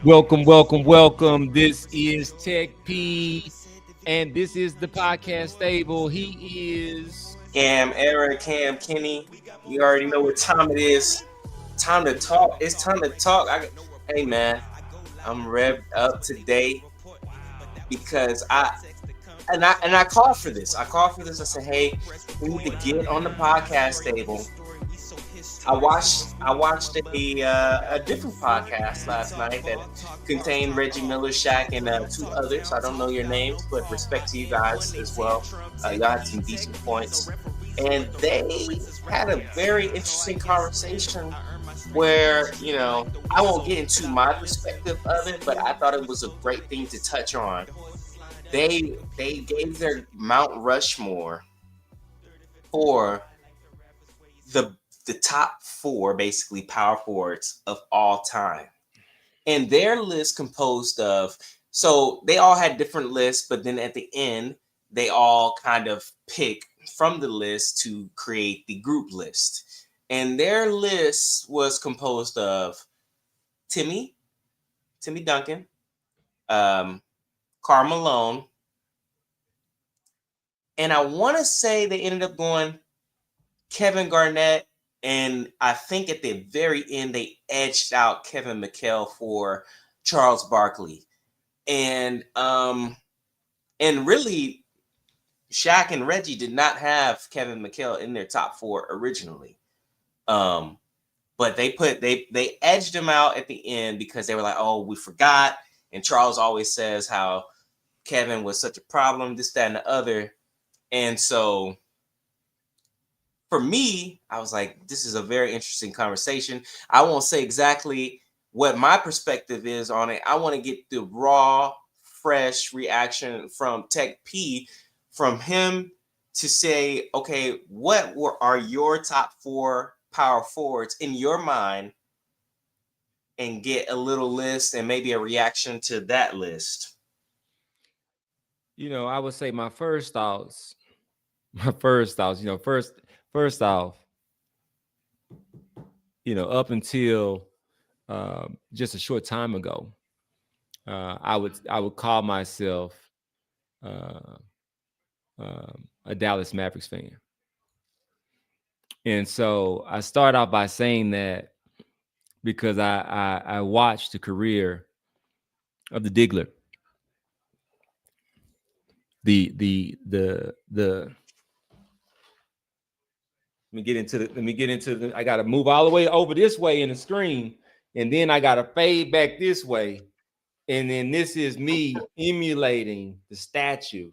Welcome. This is Tech P, and this is the podcast stable. He is. Cam, Eric, Cam, Kenny. You already know what time it is. Time to talk. It's time to talk. Hey man, I'm revved up today because I called for this. I called for this. I said, hey, we need to get on the podcast table. I watched a different podcast last night that contained Reggie Miller, Shaq, and two others. I don't know your names, but respect to you guys as well. Y'all had some decent points, and they had a very interesting conversation where I won't get into my perspective of it, but I thought it was a great thing to touch on. They gave their Mount Rushmore for the the top four basically power forwards of all time. And their list composed of, so they all had different lists, but then at the end, they all kind of pick from the list to create the group list. And their list was composed of Timmy Duncan, Karl Malone, and I want to say they ended up going Kevin Garnett, and I think at the very end they edged out Kevin McHale for Charles Barkley, and really Shaq and Reggie did not have Kevin McHale in their top four originally, but they edged him out at the end because they were like, oh, we forgot, and Charles always says how Kevin was such a problem, this, that, and the other, and so. For me, I was like, this is a very interesting conversation. I won't say exactly what my perspective is on it. I want to get the raw, fresh reaction from Tech P, from him to say, okay, are your top four power forwards in your mind, and get a little list and maybe a reaction to that list. I would say my first thoughts. First off, up until just a short time ago, I would call myself a Dallas Mavericks fan. And so I start off by saying that because I watched the career of the Diggler. The let me get into the I gotta move all the way over this way in the screen, and then I gotta fade back this way. And then this is me emulating the statue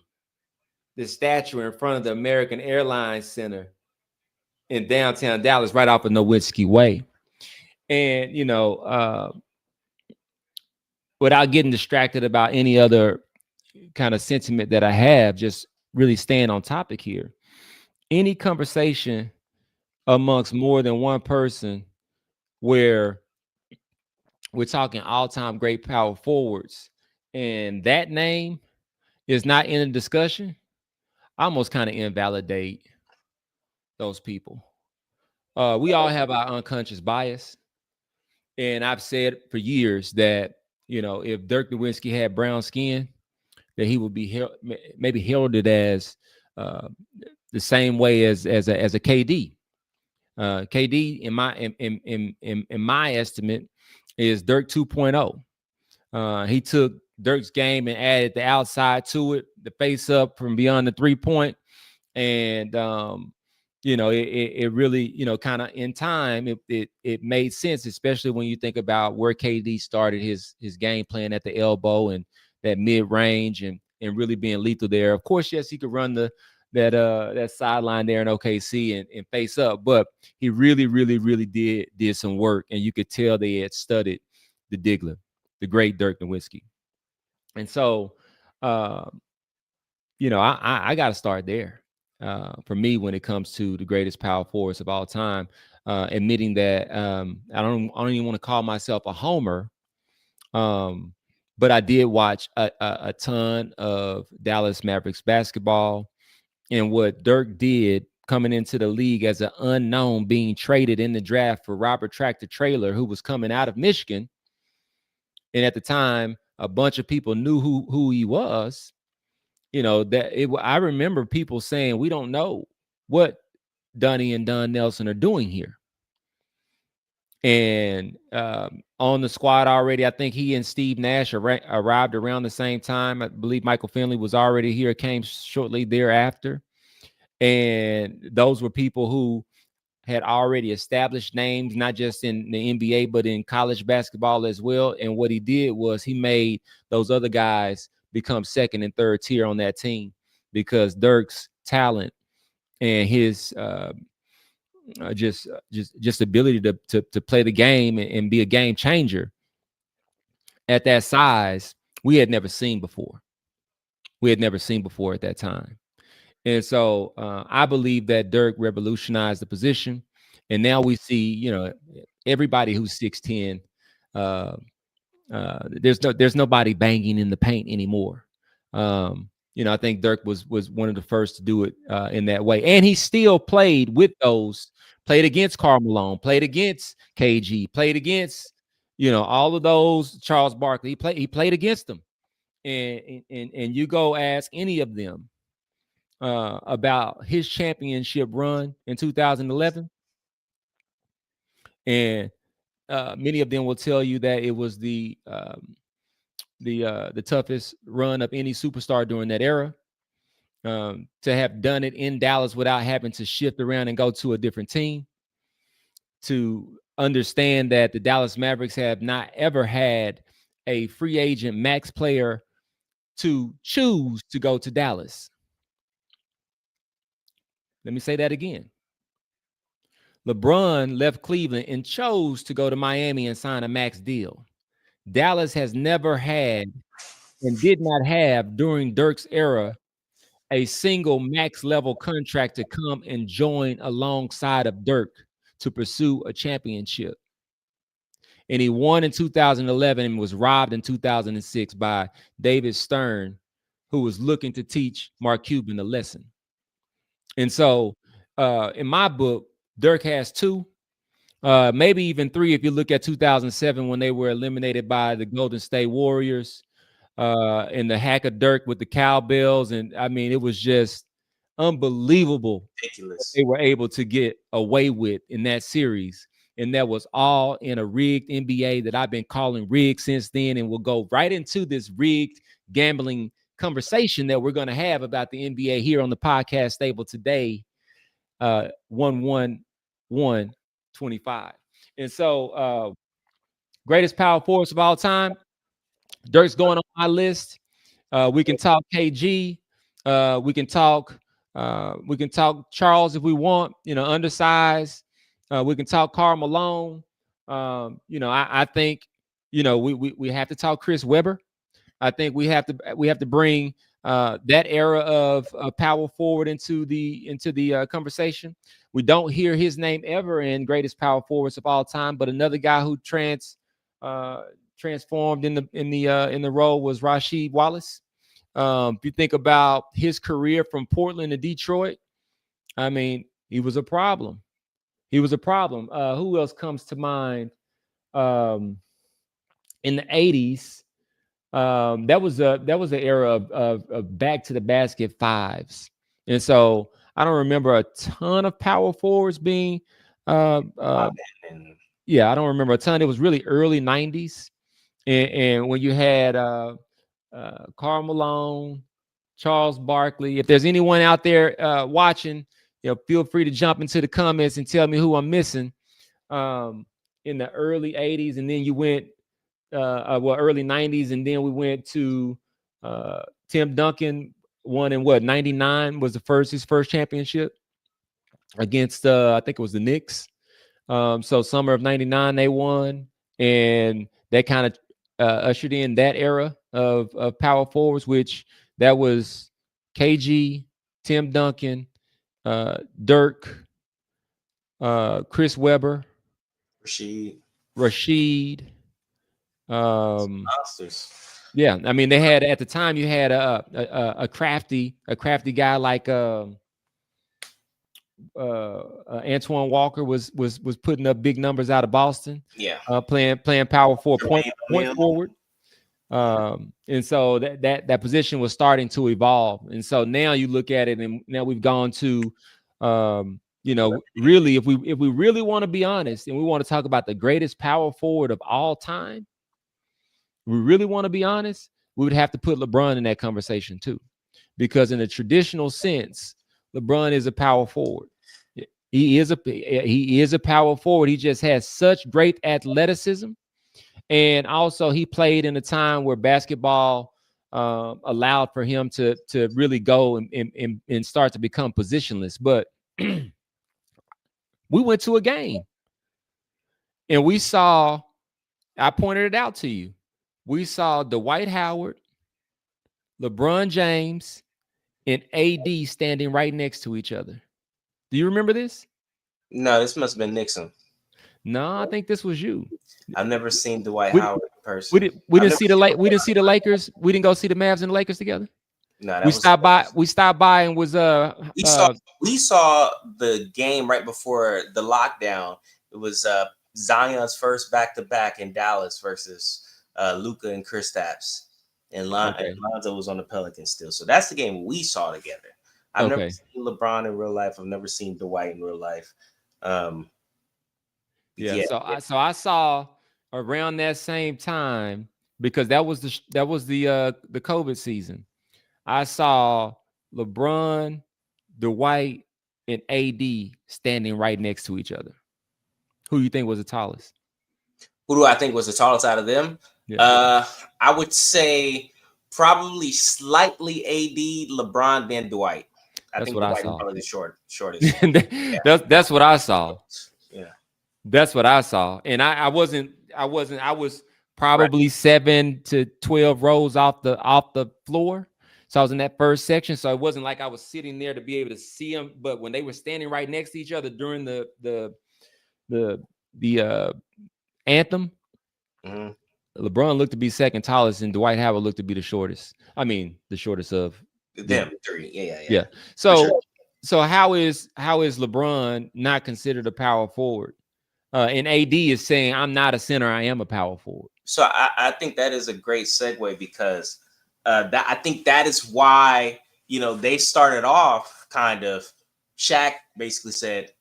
in front of the American Airlines Center in downtown Dallas, right off of Nowitzki Way. And, without getting distracted about any other kind of sentiment that I have, just really staying on topic here. Any conversation amongst more than one person where we're talking all-time great power forwards and that name is not in a discussion, I almost kind of invalidate those people. We all have our unconscious bias. And I've said for years that, if Dirk Nowitzki had brown skin, that he would be maybe heralded as the same way as a KD. KD, in my estimate, is Dirk 2.0. He took Dirk's game and added the outside to it, the face up from beyond the 3-point, and it really, kind of in time, it made sense, especially when you think about where KD started his game playing at the elbow and that mid range and really being lethal there. Of course, yes, he could run that sideline there in OKC and face up, but he really did some work, and you could tell they had studied the Diggler, the great Dirk Nowitzki. And so, I got to start there. For me, when it comes to the greatest power forwards of all time, admitting that I don't even want to call myself a homer, but I did watch a ton of Dallas Mavericks basketball, and what Dirk did coming into the league as an unknown, being traded in the draft for Robert Tractor Traylor, who was coming out of Michigan, And at the time, a bunch of people knew who he was. I remember people saying, we don't know what Donnie and Don Nelson are doing here. And on the squad already, I think he and Steve Nash arrived around the same time. I believe Michael Finley was already here, came shortly thereafter. And those were people who had already established names, not just in the NBA, but in college basketball as well. And what he did was he made those other guys become second and third tier on that team, because Dirk's talent and his just ability to play the game and be a game changer at that size, we had never seen before. We had never seen before at that time. And so I believe that Dirk revolutionized the position. And now we see, everybody who's 6'10", there's nobody banging in the paint anymore. I think Dirk was one of the first to do it in that way. And he still played with those, played against Karl Malone, played against KG, played against, all of those, Charles Barkley. He played against them. And you go ask any of them about his championship run in 2011, and many of them will tell you that it was the toughest run of any superstar during that era. To have done it in Dallas without having to shift around and go to a different team, to understand that the Dallas Mavericks have not ever had a free agent max player to choose to go to Dallas. Let me say that again. LeBron left Cleveland and chose to go to Miami and sign a max deal. Dallas has never had and did not have during Dirk's era a single max level contract to come and join alongside of Dirk to pursue a championship. And he won in 2011 and was robbed in 2006 by David Stern, who was looking to teach Mark Cuban a lesson. And so in my book, Dirk has two, maybe even three if you look at 2007 when they were eliminated by the Golden State Warriors, and the hack of Dirk with the cowbells. And I mean, it was just unbelievable what Ridiculous. they were able to get away with in that series. And that was all in a rigged NBA that I've been calling rigged since then. And we'll go right into this rigged gambling conversation that we're going to have about the NBA here on the podcast stable today, 1-1-1-25. And so, greatest power force of all time, Dirk's going on my list. We can talk KG. We can talk Charles if we want. Undersized. We can talk Karl Malone. I think we have to talk Chris Webber. I think we have to bring that era of power forward into the conversation. We don't hear his name ever in greatest power forwards of all time, but another guy who transformed in the role was Rasheed Wallace. If you think about his career from Portland to Detroit, I mean, he was a problem. He was a problem. Who else comes to mind? In the 80s, that was the era of back to the basket fives. And so I don't remember a ton of power forwards being yeah, I don't remember a ton. It was really early 90s. And when you had Karl Malone, Charles Barkley, if there's anyone out there watching, feel free to jump into the comments and tell me who I'm missing. In the early 80s, and then you went early 90s, and then we went to Tim Duncan won in 99 was his first championship against I think it was the Knicks. So summer of 99 they won, and that kind of ushered in that era of power forwards, which that was KG, Tim Duncan, Dirk, Chris Webber, Rasheed. Yeah, I mean, they had at the time you had a crafty guy like Antoine Walker was putting up big numbers out of Boston. Yeah, playing power forward, point forward. And so that position was starting to evolve. And so now you look at it, and now we've gone to, really, if we really want to be honest, and we want to talk about the greatest power forward of all time, we really want to be honest, we would have to put LeBron in that conversation too, because in a traditional sense, LeBron is a power forward. He is a power forward. He just has such great athleticism, and also he played in a time where basketball allowed for him to really go and start to become positionless. But we went to a game and we saw. I pointed it out to you. We saw Dwight Howard, LeBron James, and AD standing right next to each other. Do you remember this? No, this must have been Nixon. No, I think this was you. I've never seen Dwight We, Howard in we person. didn't we I've didn't never see seen we Dwight didn't see the Lakers. We didn't go see the Mavs and the Lakers together. No, We stopped by. We stopped by and was we saw we saw the game right before the lockdown. It was Zion's first back-to-back in Dallas versus Luka and Kristaps, and Okay. Lonzo was on the Pelicans still. So that's the game we saw together. I've never Okay. seen LeBron in real life. I've never seen Dwight in real life. Um, Yeah. yeah, So I saw around that same time, because that was the COVID season. I saw LeBron, Dwight, and AD standing right next to each other. Who you think was the tallest? who do I think was the tallest out of them? Yeah. I would say probably slightly AD, LeBron, then Dwight. I That's think what I Dwight is saw. probably the shortest. Yeah, That's what I saw. yeah. That's what I saw. And I was Right. probably 7 to 12 rows off the floor. So I was in that first section. So it wasn't like I was sitting there to be able to see them. But when they were standing right next to each other during the anthem, Mhm. LeBron looked to be second tallest, and Dwight Howard looked to be the shortest. I mean, the shortest of them. Them three. Yeah. Yeah. For sure. So how is LeBron not considered a power forward? And AD is saying, I'm not a center, I am a power forward. So I think that is a great segue because that I think that is why they started off kind of. Shaq basically said,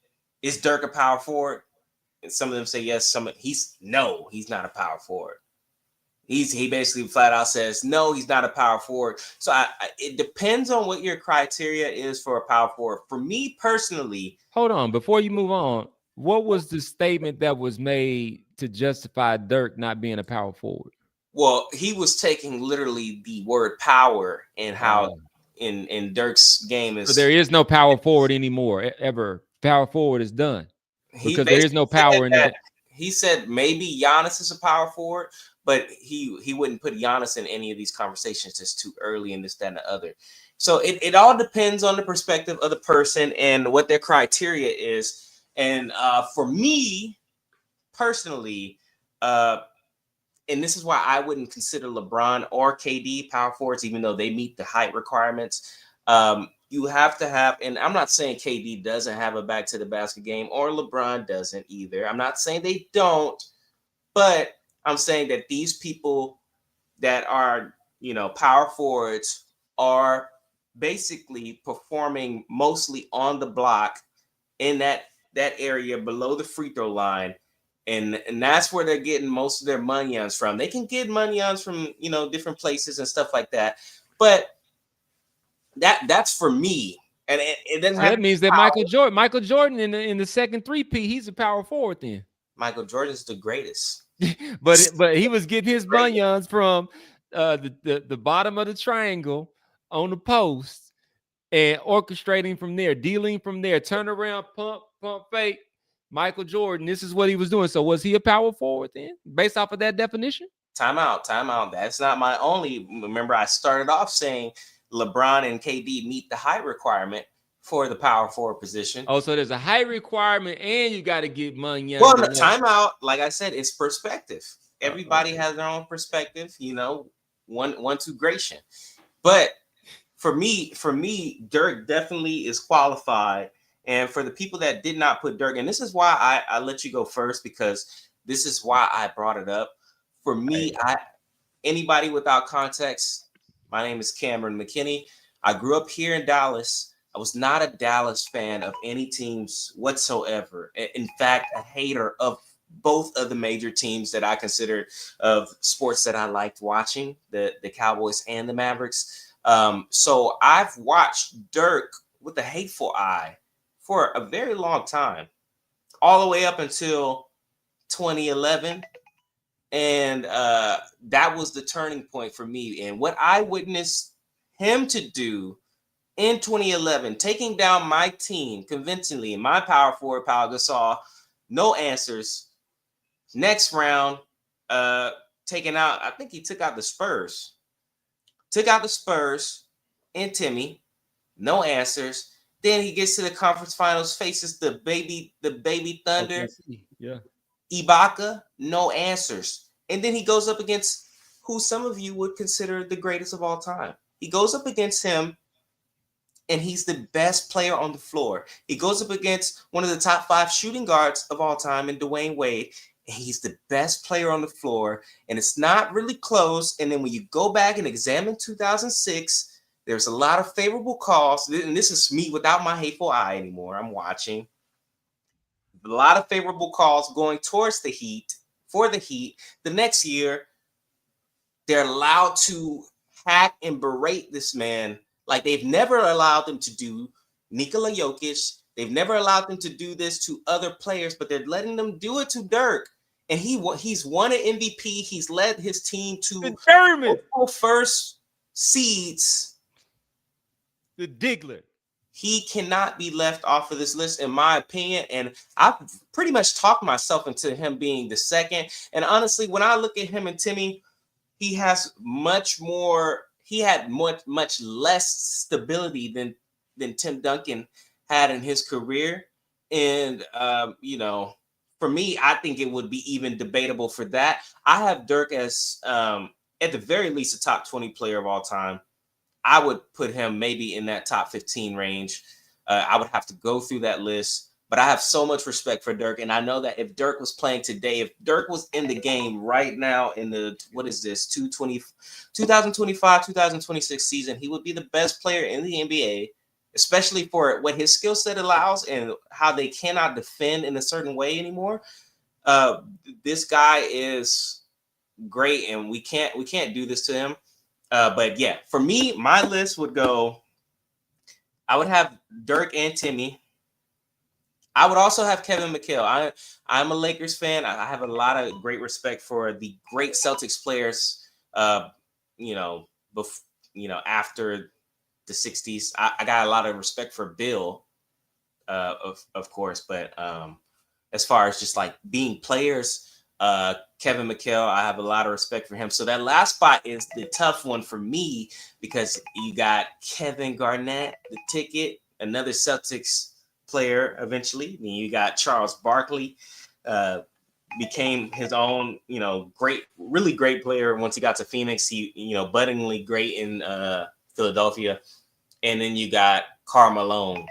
"Is Dirk a power forward?" And some of them say yes. He's not a power forward. He basically flat out says no, he's not a power forward. So it depends on what your criteria is for a power forward. For me personally, Hold on, before you move on, what was the statement that was made to justify Dirk not being a power forward? well, he was taking literally the word power and how Oh. in Dirk's game So there is is no power forward anymore, ever. Power forward is done he because there is basically no said power in the that game. he said maybe Giannis is a power forward, but he wouldn't put Giannis in any of these conversations. It's too early and this, that, and the other. So it all depends on the perspective of the person and what their criteria is. And for me personally, and this is why I wouldn't consider LeBron or KD power forwards, even though they meet the height requirements. You have to have, and I'm not saying KD doesn't have a back to the basket game or LeBron doesn't either. I'm not saying they don't, but I'm saying that these people that are, power forwards are basically performing mostly on the block in that area below the free throw line. And that's where they're getting most of their money-ons from. They can get money-ons from, different places and stuff like that. But that's for me. And it doesn't So have that to be means that power. Michael Jordan in the second 3P, he's a power forward then. Michael Jordan's the greatest. but he was getting his Great. bunions from the bottom of the triangle on the post and orchestrating from there, dealing from there, turn around, pump fake. Michael Jordan, this is what he was doing. So was he a power forward then, based off of that definition? Time out. That's not my only. Remember, I started off saying LeBron and KD meet the height requirement for the power forward position. Oh, so there's a height requirement, and you got to get money. Well, no, time out. Like I said, it's perspective. Everybody Okay. has their own perspective. One to gradation. But for me, Dirk definitely is qualified. And for the people that did not put Dirk, and this is why I let you go first, because this is why I brought it up. For me, anybody without context, my name is Cameron McKinney. I grew up here in Dallas. I was not a Dallas fan of any teams whatsoever. In fact, a hater of both of the major teams that I considered of sports that I liked watching, the Cowboys and the Mavericks. So I've watched Dirk with a hateful eye for a very long time, all the way up until 2011. And that was the turning point for me. And what I witnessed him to do in 2011, taking down my team convincingly, my power forward, Pau Gasol, no answers. Next round, taking out, I think he took out the Spurs. Took out the Spurs and Timmy, no answers. Then he gets to the conference finals, faces the baby Thunder, OKC. Yeah. Ibaka, no answers. And then he goes up against who some of you would consider the greatest of all time. He goes up against him, and he's the best player on the floor. He goes up against one of the top 5 shooting guards of all time in Dwayne Wade, and he's the best player on the floor, and it's not really close. And then when you go back and examine 2006, there's a lot of favorable calls, and this is me without my hateful eye anymore. I'm watching a lot of favorable calls going towards the Heat for the Heat. The next year, they're allowed to hack and berate this man like they've never allowed them to do Nikola Jokic. They've never allowed them to do this to other players, but they're letting them do it to Dirk. And he's won an MVP. He's led his team to Determined. first seeds. The Diggler. He cannot be left off of this list, in my opinion. And I've pretty much talked myself into him being the second. And honestly, when I look at him and Timmy, he has much more. He had much less stability than Tim Duncan had in his career. And for me, I think it would be even debatable for that. I have Dirk as at the very least a top 20 player of all time. I would put him maybe in that top 15 range. I would have to go through that list, but I have so much respect for Dirk. And I know that if Dirk was playing today, if Dirk was in the game right now in the, what is this, 2025, 2026 season, he would be the best player in the NBA, especially for what his skill set allows and how they cannot defend in a certain way anymore. This guy is great, and we can't do this to him. But yeah, for me, my list would go, I would have Dirk and Timmy. I would also have Kevin McHale. I'm a Lakers fan. I have a lot of great respect for the great Celtics players. After the 60s, I got a lot of respect for Bill, of course. But as far as just like being players, Kevin McHale, I have a lot of respect for him. So that last spot is the tough one for me because you got Kevin Garnett, the ticket, another Celtics player eventually. And you got Charles Barkley, became his own, really great player once he got to Phoenix. He, buddingly great in Philadelphia. And then you got Karl Malone,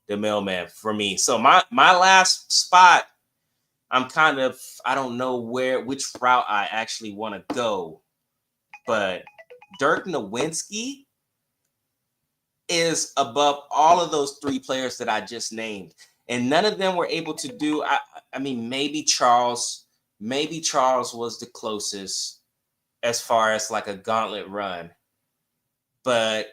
the mailman for me. So my last spot, I don't know which route I actually want to go, but Dirk Nowitzki is above all of those 3 players that I just named. And none of them were able to do, I mean, maybe Charles was the closest as far as like a gauntlet run, but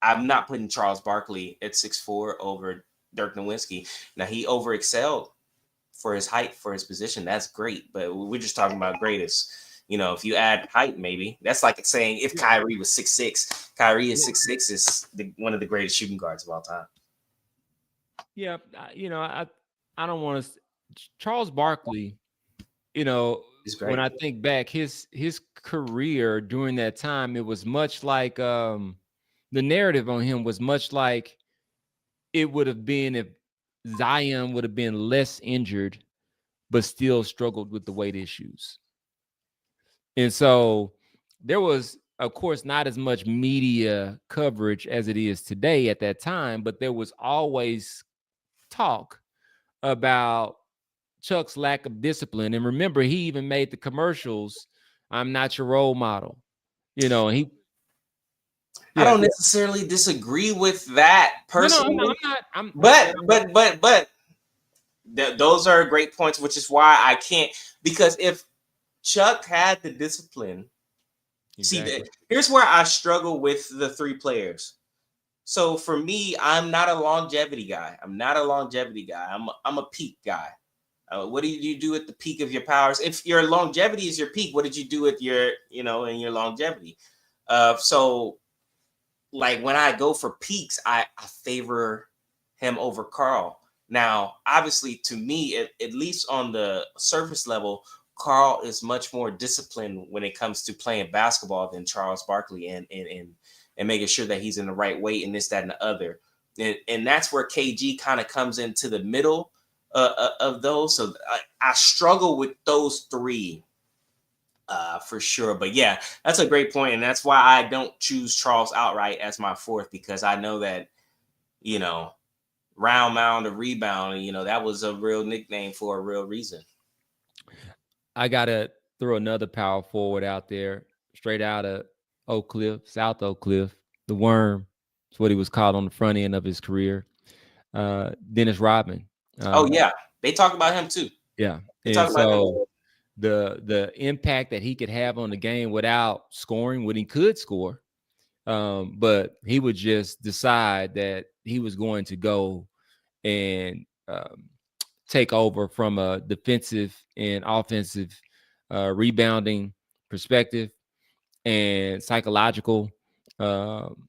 I'm not putting Charles Barkley at 6'4" over Dirk Nowitzki. Now, he overexcelled for his height, for his position. That's great, but we're just talking about greatest. If you add height, maybe that's like saying if Kyrie was 6'6", Kyrie is 6'6", is one of the greatest shooting guards of all time. Yeah, I don't want to. Charles Barkley, when I think back, his career during that time, it was much like the narrative on him was much like it would have been if Zion would have been less injured, but still struggled with the weight issues. And so there was, of course, not as much media coverage as it is today at that time, but there was always talk about Chuck's lack of discipline. And remember, he even made the commercials. I'm not your role model. And he, I yeah, don't necessarily disagree with that no, I'm personally, not. but those are great points, which is why I can't, because if Chuck had the discipline, see, exactly. here's where I struggle with the three players. So for me, I'm not a longevity guy. I'm a peak guy. What did you do at the peak of your powers? If your longevity is your peak, what did you do with in your longevity? So like when I go for peaks, I favor him over Carl. Now, obviously, to me, at least on the surface level, Carl is much more disciplined when it comes to playing basketball than Charles Barkley, and making sure that he's in the right weight and this, that, and the other. And that's where KG kind of comes into the middle of those. So I struggle with those three for sure. But yeah, that's a great point, and that's why I don't choose Charles outright as my fourth, because I know that you know round mound or rebound, that was a real nickname for a real reason. I gotta throw another power forward out there, straight out of Oak Cliff, South Oak Cliff, the Worm. That's what he was called on the front end of his career. Dennis Rodman. Oh Uh, yeah, they talk about him too. yeah, They and talk about him. so the impact that he could have on the game without scoring, when he could score, but he would just decide that he was going to go and take over from a defensive and offensive rebounding perspective and psychological, um,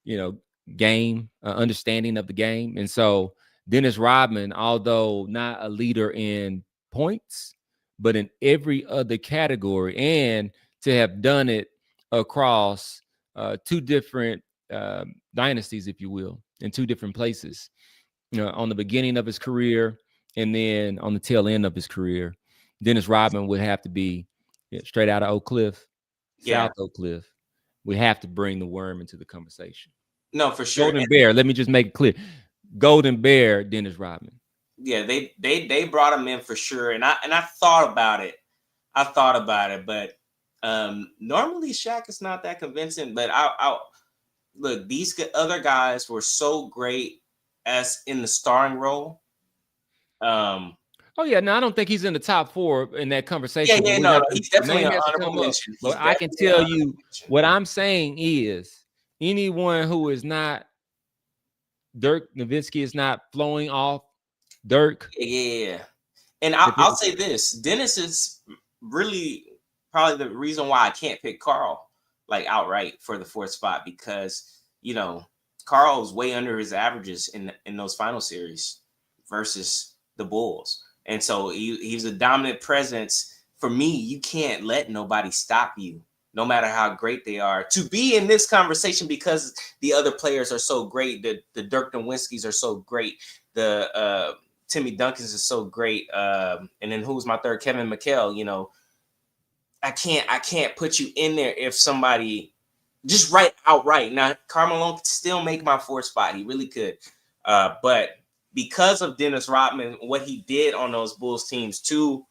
you know, game understanding of the game. And so Dennis Rodman, although not a leader in points, but in every other category, and to have done it across two different dynasties, if you will, in two different places, on the beginning of his career and then on the tail end of his career, Dennis Rodman would have to be straight out of Oak Cliff, Yeah, South Oak Cliff. We have to bring the Worm into the conversation. no, for sure. Golden Bear, let me just make it clear. Golden Bear, Dennis Rodman. Yeah, they brought him in for sure, and I thought about it. But normally Shaq is not that convincing. But I look, these other guys were so great as in the starring role. Um, Oh yeah, no, I don't think he's in the top four in that yeah, conversation, but yeah, we no, have no, to, he's the definitely name an has to honorable come up. mention. But He's I can definitely an tell honorable you mention. what I'm saying is anyone who is not Dirk Nowitzki is not flowing off Dirk. Yeah, yeah, yeah. And If I'll it, say this: Dennis is really probably the reason why I can't pick Carl like outright for the fourth spot, because Carl is way under his averages in those final series versus the Bulls, and so he's a dominant presence. For me, you can't let nobody stop you, no matter how great they are, to be in this conversation, because the other players are so great. The Dirk Nowinskis are so great. The Timmy Duncans is so great. And then who's my third? Kevin McHale. I can't put you in there if somebody just right outright. Now, Carmelo could still make my fourth spot. He really could. But because of Dennis Rodman, what he did on those Bulls teams to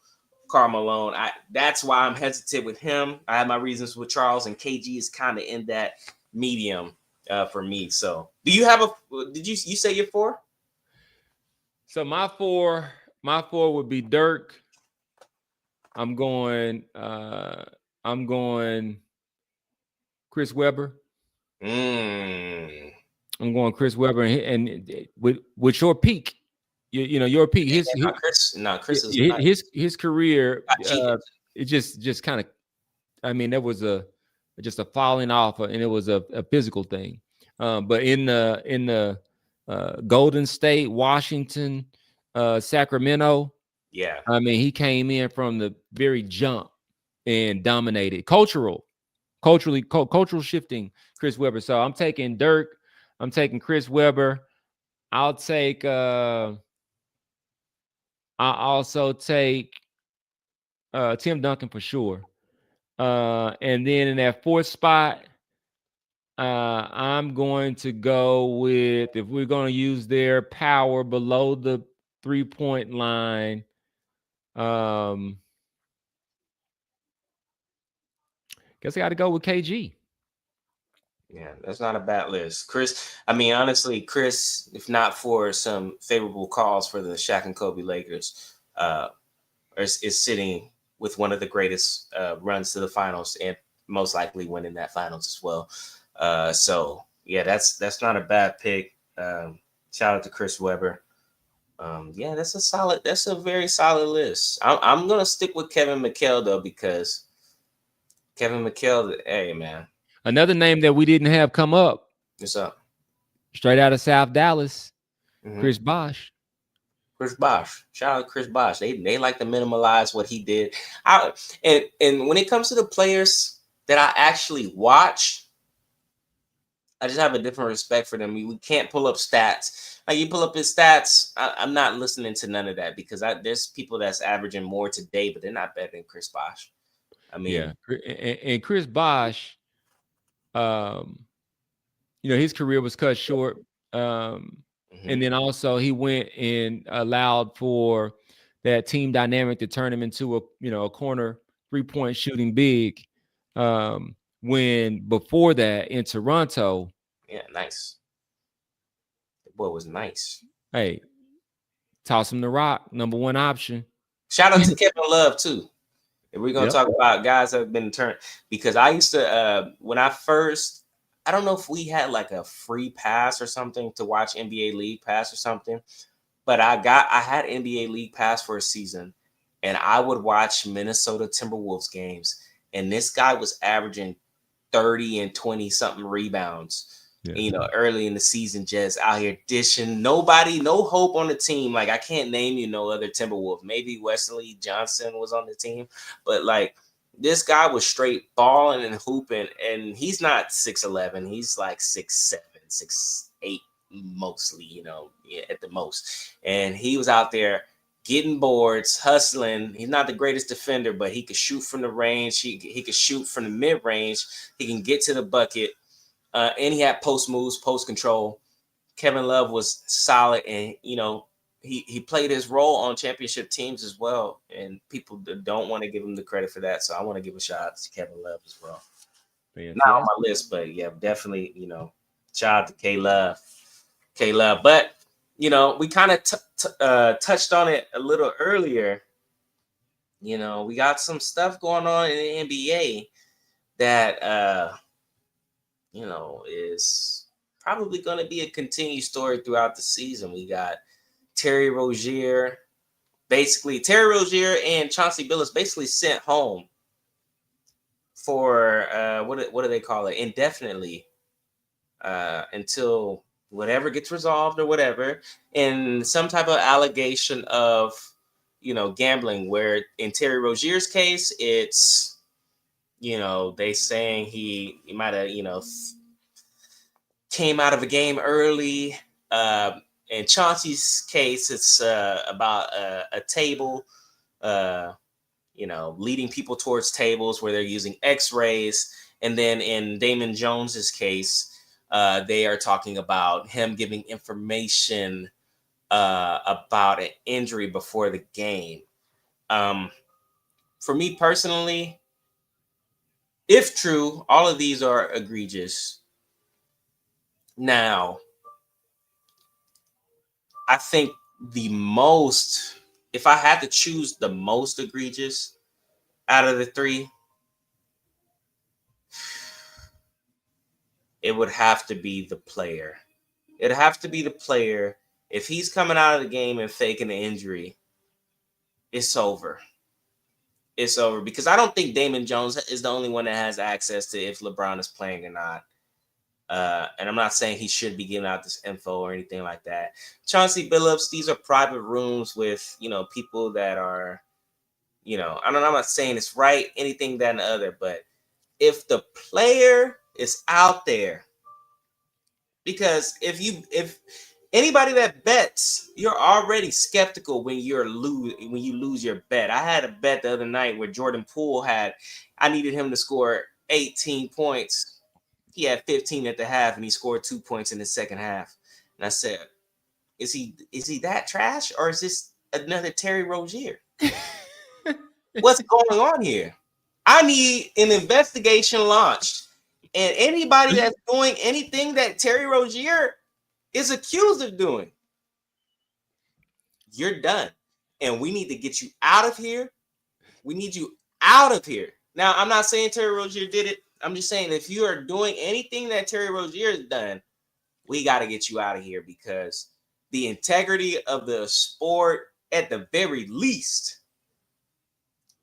Carmelo, that's why I'm hesitant with him. I have my reasons with Charles, and KG is kind of in that medium for me. So, do you have a? Did you say you're four? so my four would be Dirk. I'm going I'm going Chris Webber. Mm. I'm going Chris Webber and with your peak, your peak. His Not Chris. No, Chris is not his career, cheated. it just kind of. I mean, there was just a falling off, and it was a physical thing. But in the Golden State, Washington, Sacramento, Yeah. I mean, he came in from the very jump and dominated cultural shifting Chris Webber. So I'm taking Dirk. I'm taking Chris Webber. I'll take. I also take Tim Duncan for sure. And then in that fourth spot, I'm going to go with, if we're going to use their power below the 3-point line, Um, guess I got to go with KG. Yeah, that's not a bad list. Chris, I mean, honestly, Chris, if not for some favorable calls for the Shaq and Kobe Lakers, is sitting with one of the greatest runs to the finals and most likely winning that finals as well. So yeah, that's not a bad pick. Shout out to Chris Webber. Yeah, that's a solid. That's a very solid list. I'm gonna stick with Kevin McHale though because Kevin McHale. Hey man, Another name that we didn't have come up, what's up? straight out of South Dallas, Hmm. Chris Bosh. Chris Bosh. Shout out to Chris Bosh. They like to minimalize what he did. I, and when it comes to the players that I actually watch, I just have a different respect for them. We can't pull up stats. Like you pull up his stats, I'm not listening to none of that because there's people that's averaging more today, but they're not better than Chris Bosh. I Yeah, mean, and Chris Bosh, um, his career was cut short. Um, and mhm. then also he went and allowed for that team dynamic to turn him into a corner 3-point shooting big. When before that in Toronto, Yeah, nice. The boy was nice. hey, toss him the rock, number one option. Shout out to Kevin Love too. If we're gonna Yep. talk about guys that have been turned, because I used to when I first, I don't know if we had like a free pass or something to watch NBA League Pass or something, but I had NBA League Pass for a season, and I would watch Minnesota Timberwolves games, and this guy was averaging 30 and 20 something rebounds. Yeah. Early in the season, just out here dishing. Nobody, no hope on the team. Like I can't name you no other Timberwolf. Maybe Wesley Johnson was on the team, but like this guy was straight balling and hooping, and he's not 6'11. He's like 6'7, 6'8 mostly. Yeah, at the most. And he was out there getting boards, hustling. He's not the greatest defender, but he could shoot from the range. He could shoot from the mid range. He can get to the bucket, and he had post moves, post control. Kevin Love was solid, and he played his role on championship teams as well. And people don't want to give him the credit for that, so I want to give a shout out to Kevin Love as well. Not on Fantastic. my list, but yeah, definitely shout out to K Love. But we kind of touched on it a little earlier. We got some stuff going on in the NBA that is probably going to be a continued story throughout the season. We got Terry Rozier, basically Terry Rozier and Chauncey Billups basically sent home for what do they call it, indefinitely, until whatever gets resolved or whatever, and some type of allegation of gambling. Where in Terry Rozier's case, it's they saying he might have came out of a game early. In Chauncey's case, it's about a table, uh, leading people towards tables where they're using X-rays. And then in Damon Jones's case, they are talking about him giving information about an injury before the game. Um, for me personally, if true, all of these are egregious. Now, I think if I had to choose the most egregious out of the three, it would have to be the player. It'd have to be the player. If he's coming out of the game and faking an injury, it's over. It's over because I don't think Damon Jones is the only one that has access to if LeBron is playing or not. And I'm not saying he should be giving out this info or anything like that. Chauncey Billups, these are private rooms with, people that are, I'm not saying it's right, anything that and the other, but if the player is out there, because if anybody that bets, you're already skeptical when when you lose your bet. I had a bet the other night where Jordan Poole I needed him to score 18 points. He had 15 at the half, and he scored 2 points in the second half. And I said, is he that trash, or is this another Terry Rozier? What's going on here? I need an investigation launched. And anybody that's doing anything that Terry Rozier is accused of doing, you're done. And we need to get you out of here. We need you out of here. Now, I'm not saying Terry Rozier did it. I'm just saying if you are doing anything that Terry Rozier has done, we got to get you out of here because the integrity of the sport, at the very least,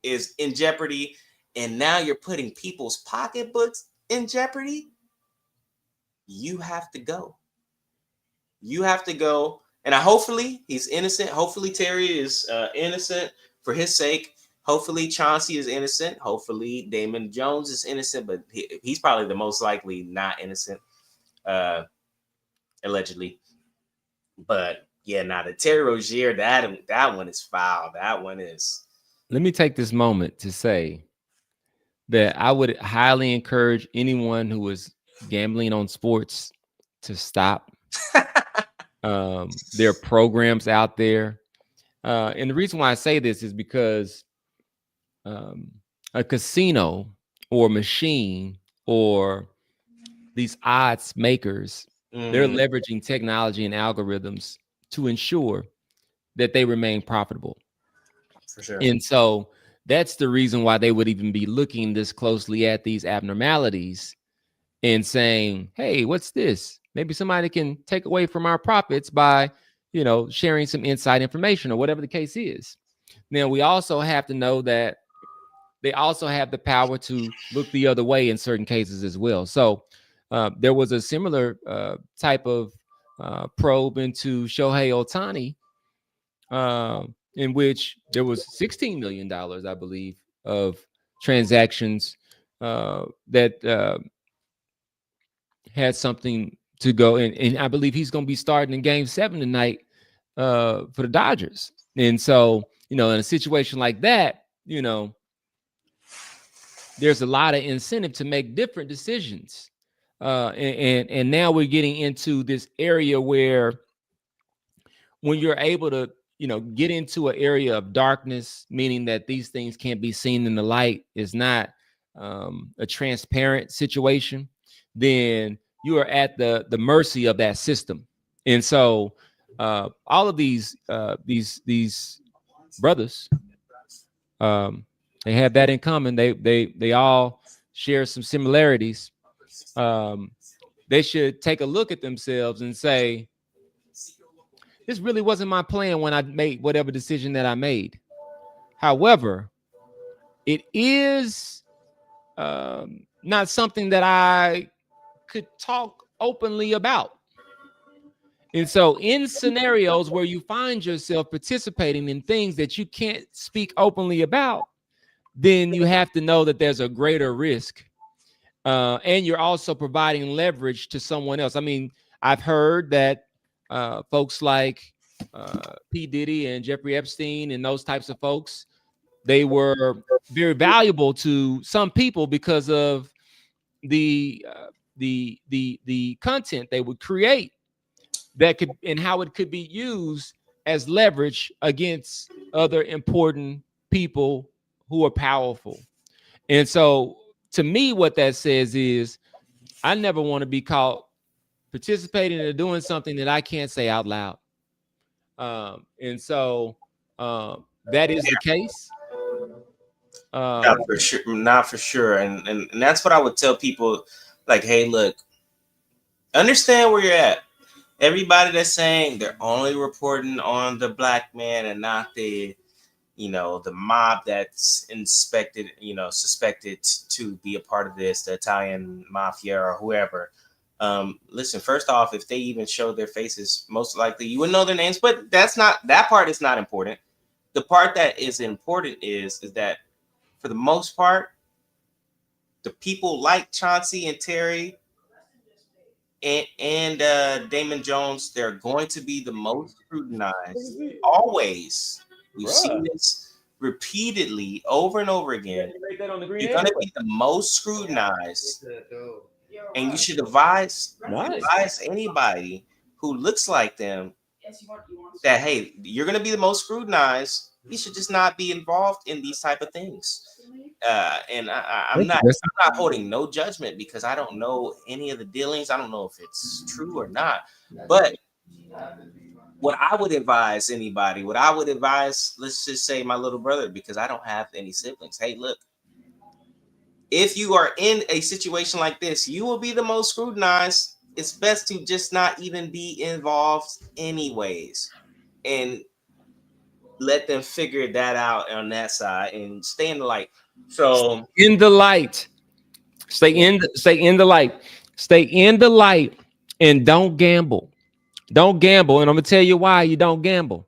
is in jeopardy. And now you're putting people's pocketbooks in jeopardy. You have to go. You have to go. And hopefully he's innocent. Hopefully Terry is innocent for his sake. Hopefully Chauncey is innocent. Hopefully Damon Jones is innocent, but he's probably the most likely not innocent, uh, allegedly. But yeah, now the Terry Rozier, that one is foul. That one is. Let me take this moment to say that I would highly encourage anyone who is gambling on sports to stop. There are programs out there. And the reason why I say this is because a casino or machine or these odds makers, they're leveraging technology and algorithms to ensure that they remain profitable. For sure. And so that's the reason why they would even be looking this closely at these abnormalities and saying, hey, what's this? Maybe somebody can take away from our profits by, sharing some inside information or whatever the case is. Now, we also have to know that they also have the power to look the other way in certain cases as well. So there was a similar type of probe into Shohei Ohtani, in which there was $16 million, I believe, of transactions that had something to go. And I believe he's going to be starting in Game 7 tonight for the Dodgers. And so, in a situation like that, there's a lot of incentive to make different decisions. And now we're getting into this area where when you're able to, get into an area of darkness, meaning that these things can't be seen in the light, is not a transparent situation, then you are at the mercy of that system. And so all of these brothers, they have that in common. They all share some similarities. They should take a look at themselves and say, this really wasn't my plan when I made whatever decision that I made. However, it is not something that I could talk openly about. And so in scenarios where you find yourself participating in things that you can't speak openly about, then you have to know that there's a greater risk. And you're also providing leverage to someone else. I mean, I've heard that folks like P. Diddy and Jeffrey Epstein and those types of folks, they were very valuable to some people because of the content they would create that could, and how it could be used as leverage against other important people who are powerful. And so to me, what that says is I never want to be caught participating or doing something that I can't say out loud. And so that is the case. Not for sure. Not for sure. And that's what I would tell people. Like, hey, look, understand where you're at. Everybody that's saying they're only reporting on the black man and not the mob that's suspected to be a part of this, the Italian mafia or whoever. Listen, first off, if they even showed their faces, most likely you wouldn't know their names, but that part is not important. The part that is important is that for the most part, the people like Chauncey and Terry and Damon Jones, they're going to be the most scrutinized. Always. We've seen this repeatedly over and over again. You're going to be the most scrutinized. And you should advise anybody who looks like them that, hey, you're going to be the most scrutinized. he should just not be involved in these type of things. And I'm Thank you. not That's I'm not holding no judgment because I don't know any of the dealings. I don't know if it's true or not. But what I would advise anybody, what I would advise, let's just say my little brother, because I don't have any siblings. Hey, look, if you are in a situation like this, you will be the most scrutinized. It's best to just not even be involved, anyways, and let them figure that out on that side and stay in the light. So, in the light. Stay in the light. Stay in the light and don't gamble. Don't gamble. And I'm gonna tell you why you don't gamble.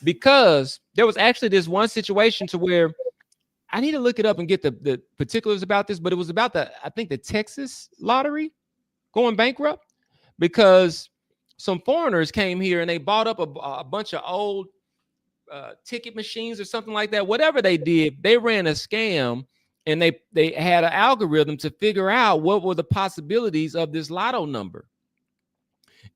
Because there was actually this one situation to where I need to look it up and get the particulars about this, but it was about I think the Texas lottery going bankrupt because some foreigners came here and they bought up a bunch of old ticket machines or something like that. Whatever they did, they ran a scam and they had an algorithm to figure out what were the possibilities of this lotto number.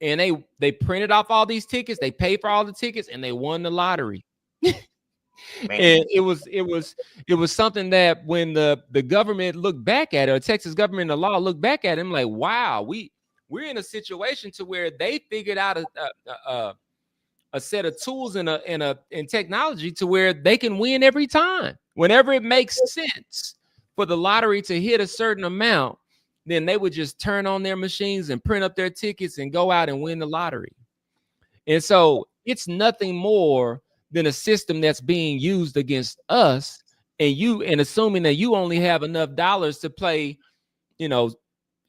And they printed off all these tickets, they paid for all the tickets, and they won the lottery. man, And it was something that when the government looked back at it, or Texas government, the law looked back at him like, wow, we're in a situation to where they figured out a set of tools and technology to where they can win every time. Whenever it makes sense for the lottery to hit a certain amount, then they would just turn on their machines and print up their tickets and go out and win the lottery. And so it's nothing more than a system that's being used against us, and assuming that you only have enough dollars to play, you know,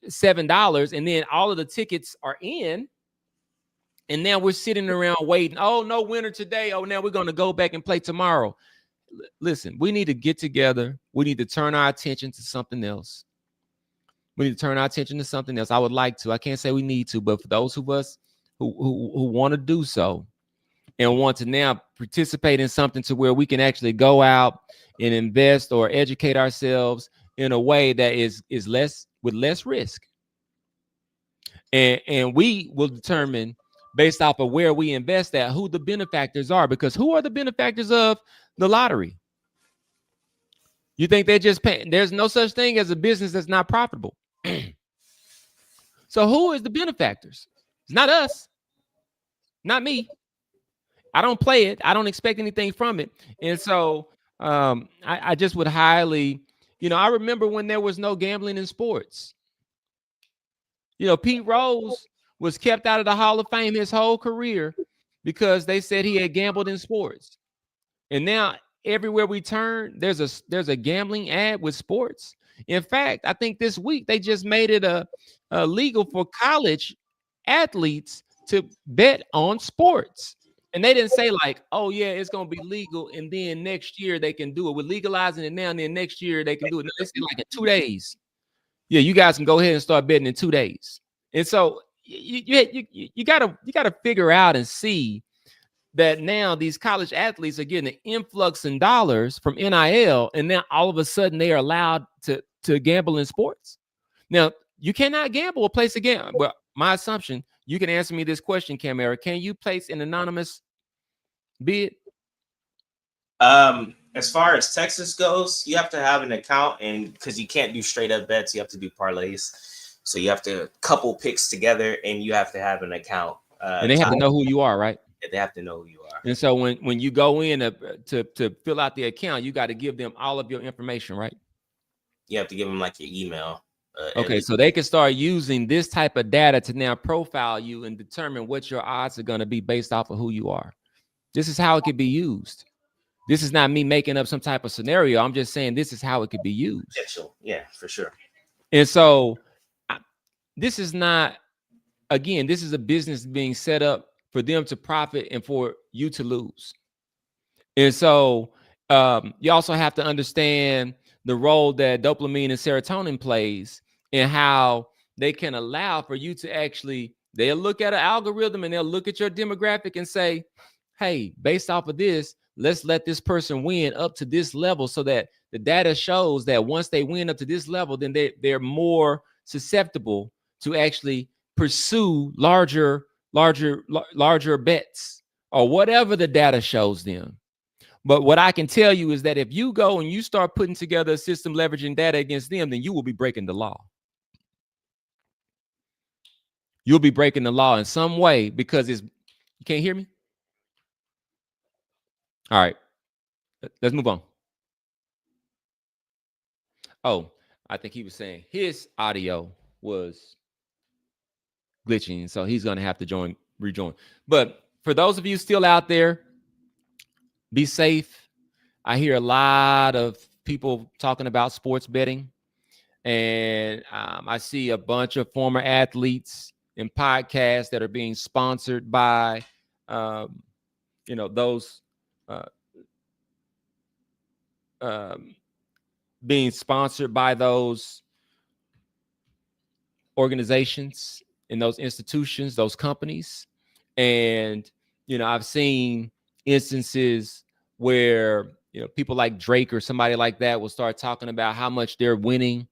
$7, and then all of the tickets are in. And now we're sitting around waiting. Oh, no winner today. Oh, now we're going to go back and play tomorrow. Listen, we need to get together. We need to turn our attention to something else. We need to turn our attention to something else. I would like to. I can't say we need to, but for those of us who want to do so and want to now participate in something to where we can actually go out and invest or educate ourselves in a way that is less with less risk. And we will determine based off of where we invest at who the benefactors are, because who are the benefactors of the lottery? You think they're just paying? There's no such thing as a business that's not profitable. So who is the benefactors? It's not us, not me. I don't play it. I don't expect anything from it. And so I just would highly, I remember when there was no gambling in sports. Pete Rose was kept out of the Hall of Fame his whole career because they said he had gambled in sports. And now everywhere we turn, there's a gambling ad with sports. In fact, I think this week they just made it legal for college athletes to bet on sports. And they didn't say like, oh yeah, it's gonna be legal, and then next year they can do it. We're legalizing it now, and then next year they can do it. No, they say like in 2 days. Yeah, you guys can go ahead and start betting in 2 days. And so you gotta figure out and see that now these college athletes are getting an influx in dollars from NIL, and now all of a sudden they are allowed to gamble in sports. Now, you cannot gamble or place a game. Well, my assumption, you can answer me this question, Camara. Can you place an anonymous bid? As far as Texas goes, you have to have an account, and because you can't do straight up bets, you have to do parlays. So you have to couple picks together, and you have to have an account. And they have to know who you are, right? They have to know who you are. And so when you go in to fill out the account, you got to give them all of your information, right? You have to give them like your email. Okay, so they can start using this type of data to now profile you and determine what your odds are going to be based off of who you are. This is how it could be used. This is not me making up some type of scenario. I'm just saying this is how it could be used. Yeah, for sure. And so this is not, again, this is a business being set up for them to profit and for you to lose. And so you also have to understand the role that dopamine and serotonin plays and how they can allow for you to actually, they'll look at an algorithm and they'll look at your demographic and say, hey, based off of this, let's let this person win up to this level, so that the data shows that once they win up to this level, then they're more susceptible to actually pursue larger bets or whatever the data shows them. But what I can tell you is that if you go and you start putting together a system leveraging data against them, then you will be breaking the law. You'll be breaking the law in some way because it's, you can't hear me? All right, let's move on. Oh, I think he was saying his audio was glitching, so he's going to have to rejoin. But for those of you still out there, be safe. I hear a lot of people talking about sports betting, and I see a bunch of former athletes and podcasts that are being sponsored by, um, those uh, um, being sponsored by those organizations and those institutions, those companies. And, I've seen instances where, people like Drake or somebody like that will start talking about how much they're winning,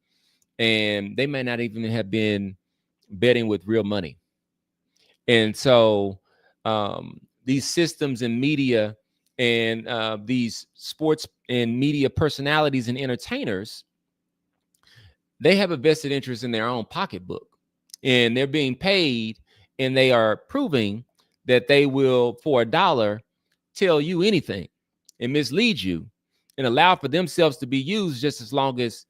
and they may not even have been betting with real money. And so these systems and media and these sports and media personalities and entertainers, they have a vested interest in their own pocketbook, and they're being paid, and they are proving that they will, for $1, tell you anything and mislead you and allow for themselves to be used just as long as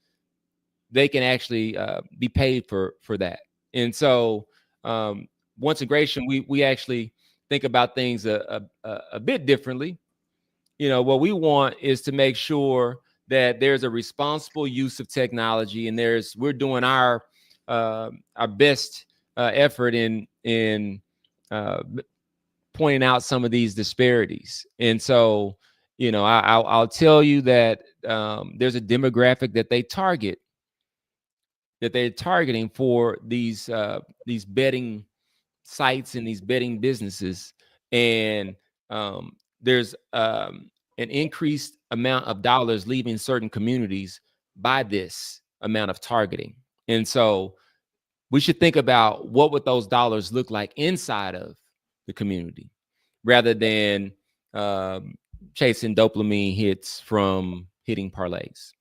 they can actually be paid for that. And so once integration, we actually think about things a bit differently. What we want is to make sure that there's a responsible use of technology, and we're doing our best effort in uh, pointing out some of these disparities. And so, I'll tell you that there's a demographic that they're targeting for these betting sites and these betting businesses, and there's an increased amount of dollars leaving certain communities by this amount of targeting. And so we should think about what would those dollars look like inside of the community, rather than chasing dopamine hits from hitting parlays.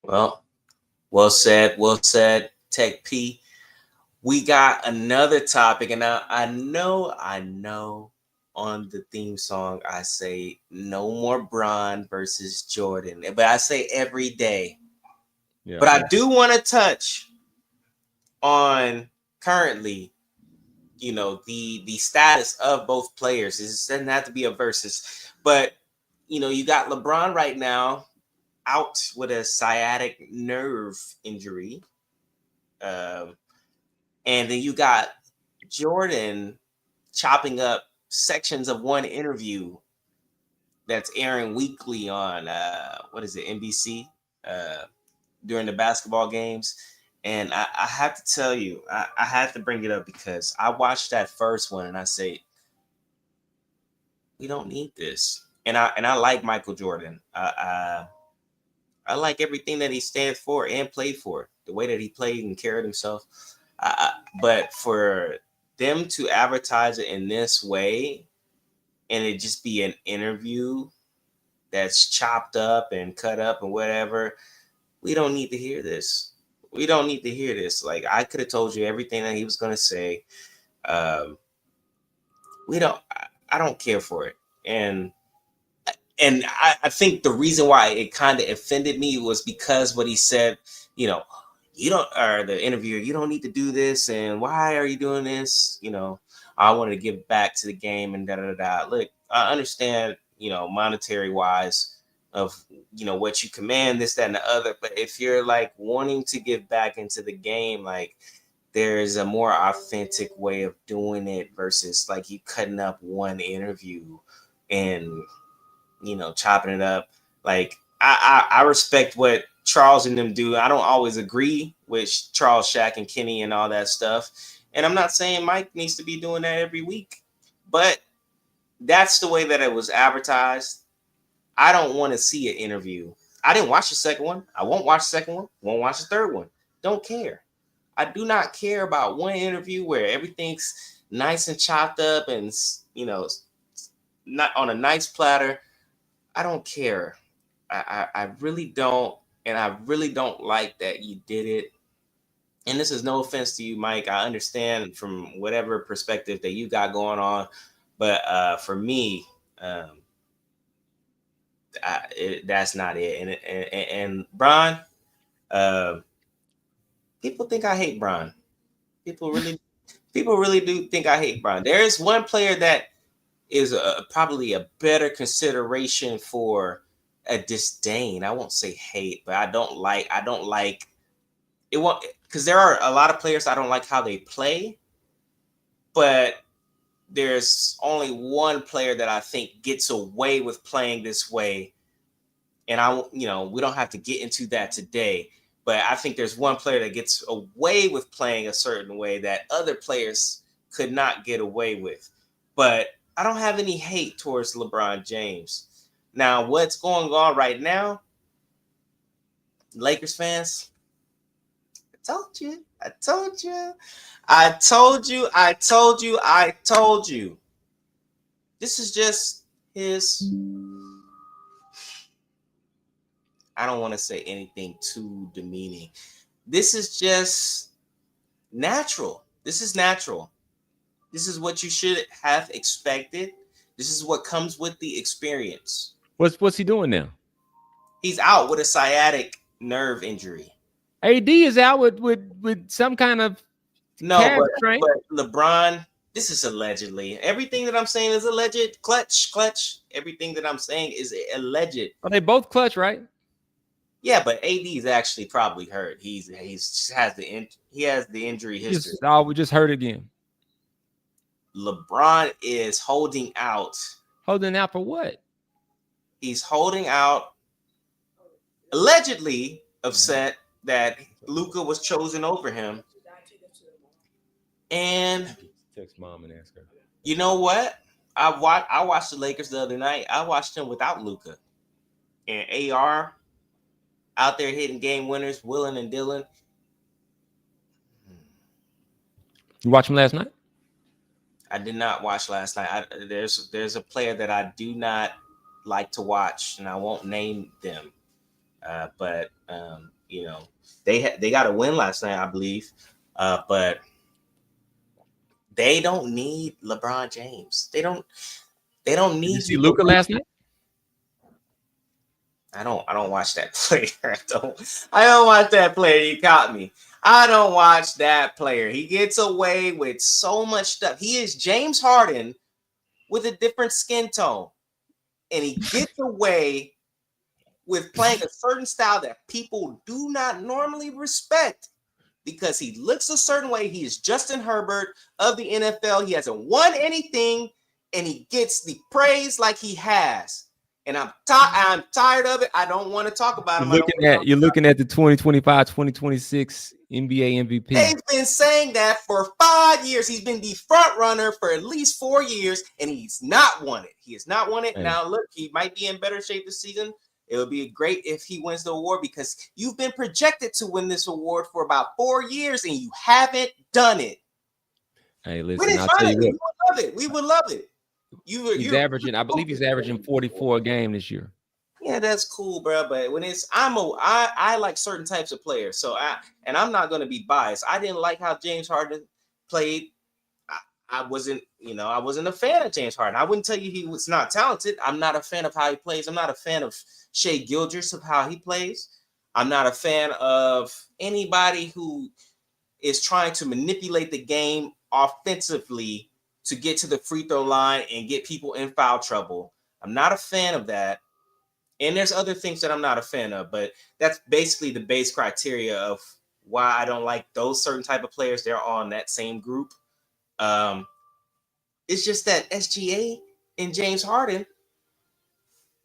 Well, well said, Tech P. We got another topic, and I know on the theme song I say no more Bron versus Jordan, but I say every day. Yeah. But I do want to touch on currently, the status of both players. It doesn't have to be a versus, but you got LeBron right now out with a sciatic nerve injury. Um, and then you got Jordan chopping up sections of one interview that's airing weekly on what is it, NBC, uh, during the basketball games. And I have to tell you, I had to bring it up because I watched that first one and I say, we don't need this. And I like Michael Jordan. I like everything that he stands for and played for, the way that he played and carried himself. But for them to advertise it in this way and it just be an interview that's chopped up and cut up and whatever, we don't need to hear this. We don't need to hear this. Like, I could have told you everything that he was going to say. Um, we don't. I don't care for it. And I think the reason why it kind of offended me was because what he said, you know, you don't, or the interviewer, you don't need to do this, and why are you doing this? I wanted to give back to the game and da da da. Look, I understand, monetary wise of what you command, this, that, and the other. But if you're like wanting to give back into the game, like there's a more authentic way of doing it versus like you cutting up one interview and chopping it up. Like I respect what Charles and them do. I don't always agree with Charles, Shaq, and Kenny and all that stuff. And I'm not saying Mike needs to be doing that every week, but that's the way that it was advertised. I don't want to see an interview. I didn't watch the second one. I won't watch the second one. Won't watch the third one. Don't care. I do not care about one interview where everything's nice and chopped up and not on a nice platter. I don't care. I really don't, and I really don't like that you did it. And this is no offense to you, Mike. I understand from whatever perspective that you got going on, but for me, um, that's not it. And Bron, uh, people think I hate Bron. People really, people really do think I hate Bron. There is one player that is probably a better consideration for a disdain. I won't say hate, but I don't like. I don't like it. Won't because there are a lot of players I don't like how they play, but there's only one player that I think gets away with playing this way, and we don't have to get into that today. But I think there's one player that gets away with playing a certain way that other players could not get away with. But I don't have any hate towards LeBron James. Now, what's going on right now, Lakers fans? I told you. I told you. I told you. I told you. I told you. This is just his. I don't want to say anything too demeaning. This is just natural. This is natural. This is what you should have expected. This is what comes with the experience. What's he doing now? He's out with a sciatic nerve injury. AD is out with some kind of No, calf strain. but LeBron, this is allegedly. Everything that I'm saying is alleged. Clutch. Everything that I'm saying is alleged. Are they both clutch, right? Yeah, but AD is actually probably hurt. He has the injury history. We just heard again. LeBron is holding out. Holding out for what? He's holding out, allegedly upset that Luka was chosen over him. And text mom and ask her. You know what? I watched the Lakers the other night. I watched them without Luka and AR out there hitting game winners, Willing and Dylan. You watched him last night? I did not watch last night. There's a player that I do not like to watch, and I won't name them. But they got a win last night, I believe. But they don't need LeBron James. They don't need. Did you see Luka last night? I don't watch that player. I don't watch that player. You caught me. I don't watch that player. He gets away with so much stuff. He is James Harden with a different skin tone. And he gets away with playing a certain style that people do not normally respect because he looks a certain way. He is Justin Herbert of the NFL. He hasn't won anything, and he gets the praise like he has. And I'm tired of it. I don't want to talk about him. You're looking at the 2025-2026 NBA MVP. They've been saying that for 5 years. He's been the front runner for at least 4 years, and he's not won it. He has not won it. Hey. Now, look, he might be in better shape this season. It would be great if he wins the award because you've been projected to win this award for about 4 years, and you haven't done it. Hey, listen, I'll tell you what. We would love it. He's averaging, I believe he's averaging 44 a game this year. Yeah, that's cool, bro. But when I like certain types of players. So I'm not going to be biased. I didn't like how James Harden played. I wasn't a fan of James Harden. I wouldn't tell you he was not talented. I'm not a fan of how he plays. I'm not a fan of Shai Gilgeous of how he plays. I'm not a fan of anybody who is trying to manipulate the game offensively to get to the free throw line and get people in foul trouble. I'm not a fan of that. And there's other things that I'm not a fan of, but that's basically the base criteria of why I don't like those certain type of players. They're on that same group. It's just that SGA and James Harden,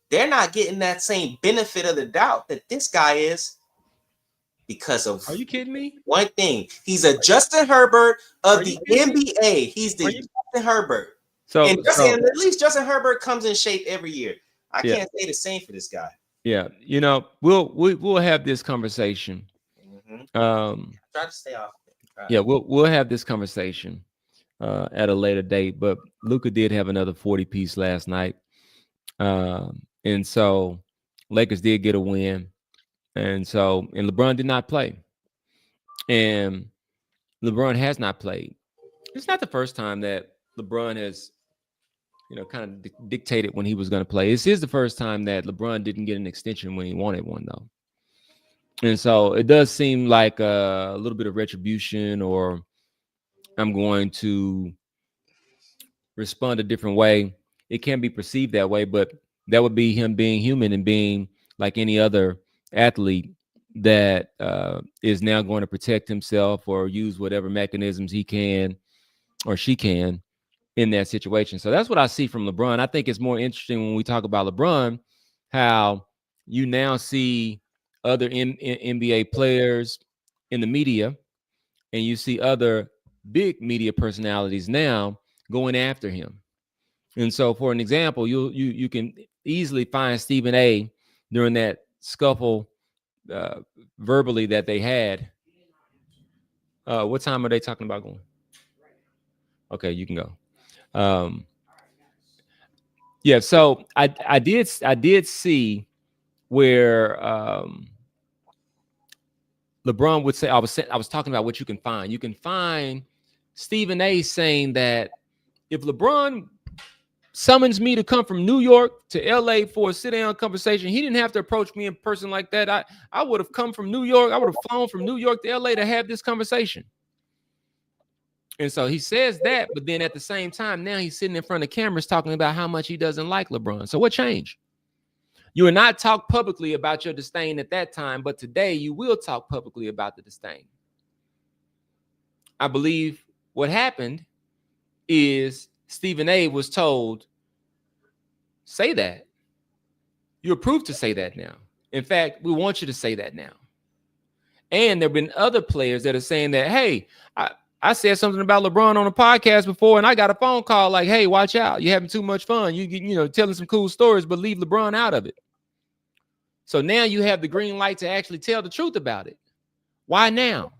they're not getting that same benefit of the doubt that this guy is because of. Are you kidding me? One thing, he's a Justin Herbert of the NBA. He's the Justin Herbert. And at least Justin Herbert comes in shape every year. I can't say the same for this guy. Yeah, we'll have this conversation. Mm-hmm. Try to stay off. Yeah, we'll have this conversation at a later date. But Luka did have another 40 piece last night. And so Lakers did get a win. And LeBron did not play. And LeBron has not played. It's not the first time that LeBron has, kind of dictated when he was going to play. This is the first time that LeBron didn't get an extension when he wanted one, though. And so it does seem like a little bit of retribution, or I'm going to respond a different way. It can be perceived that way, but that would be him being human and being like any other athlete that is now going to protect himself or use whatever mechanisms he can or she can in that situation. So that's what I see from LeBron. I think it's more interesting when we talk about LeBron, how you now see other NBA players in the media, and you see other big media personalities now going after him. And so, for an example, you can easily find Stephen A. during that scuffle verbally that they had. What time are they talking about going? Okay, you can go. Yeah, so I did see where LeBron would say, I was talking about what you can find. You can find Stephen A. saying that if LeBron summons me to come from New York to LA for a sit-down conversation, he didn't have to approach me in person like that. I would have come from New York. I would have flown from New York to LA to have this conversation. And so he says that, but then at the same time, now he's sitting in front of cameras talking about how much he doesn't like LeBron. So what changed? You would not talk publicly about your disdain at that time, but today you will talk publicly about the disdain. I believe what happened is Stephen A. was told, say that. You're approved to say that now. In fact, we want you to say that now. And there have been other players that are saying that, hey, I said something about LeBron on a podcast before, and I got a phone call like, hey, watch out. You're having too much fun. You telling some cool stories, but leave LeBron out of it. So now you have the green light to actually tell the truth about it. Why now?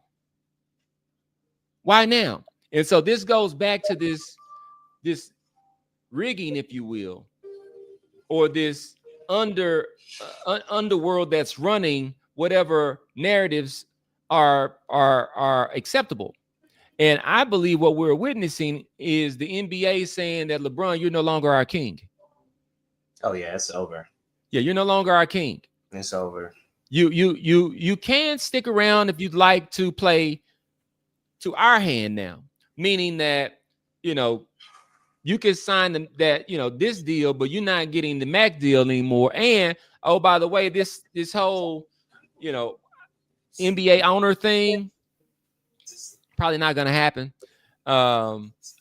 Why now? And so this goes back to this rigging, if you will, or this underworld that's running whatever narratives are acceptable. And I believe what we're witnessing is the NBA saying that, LeBron, you're no longer our king. Oh yeah, it's over. Yeah, you're no longer our king. It's over. You can stick around if you'd like to play to our hand now, meaning that you can sign that this deal, but you're not getting the Mac deal anymore. And oh, by the way, this whole NBA owner thing probably not going to happen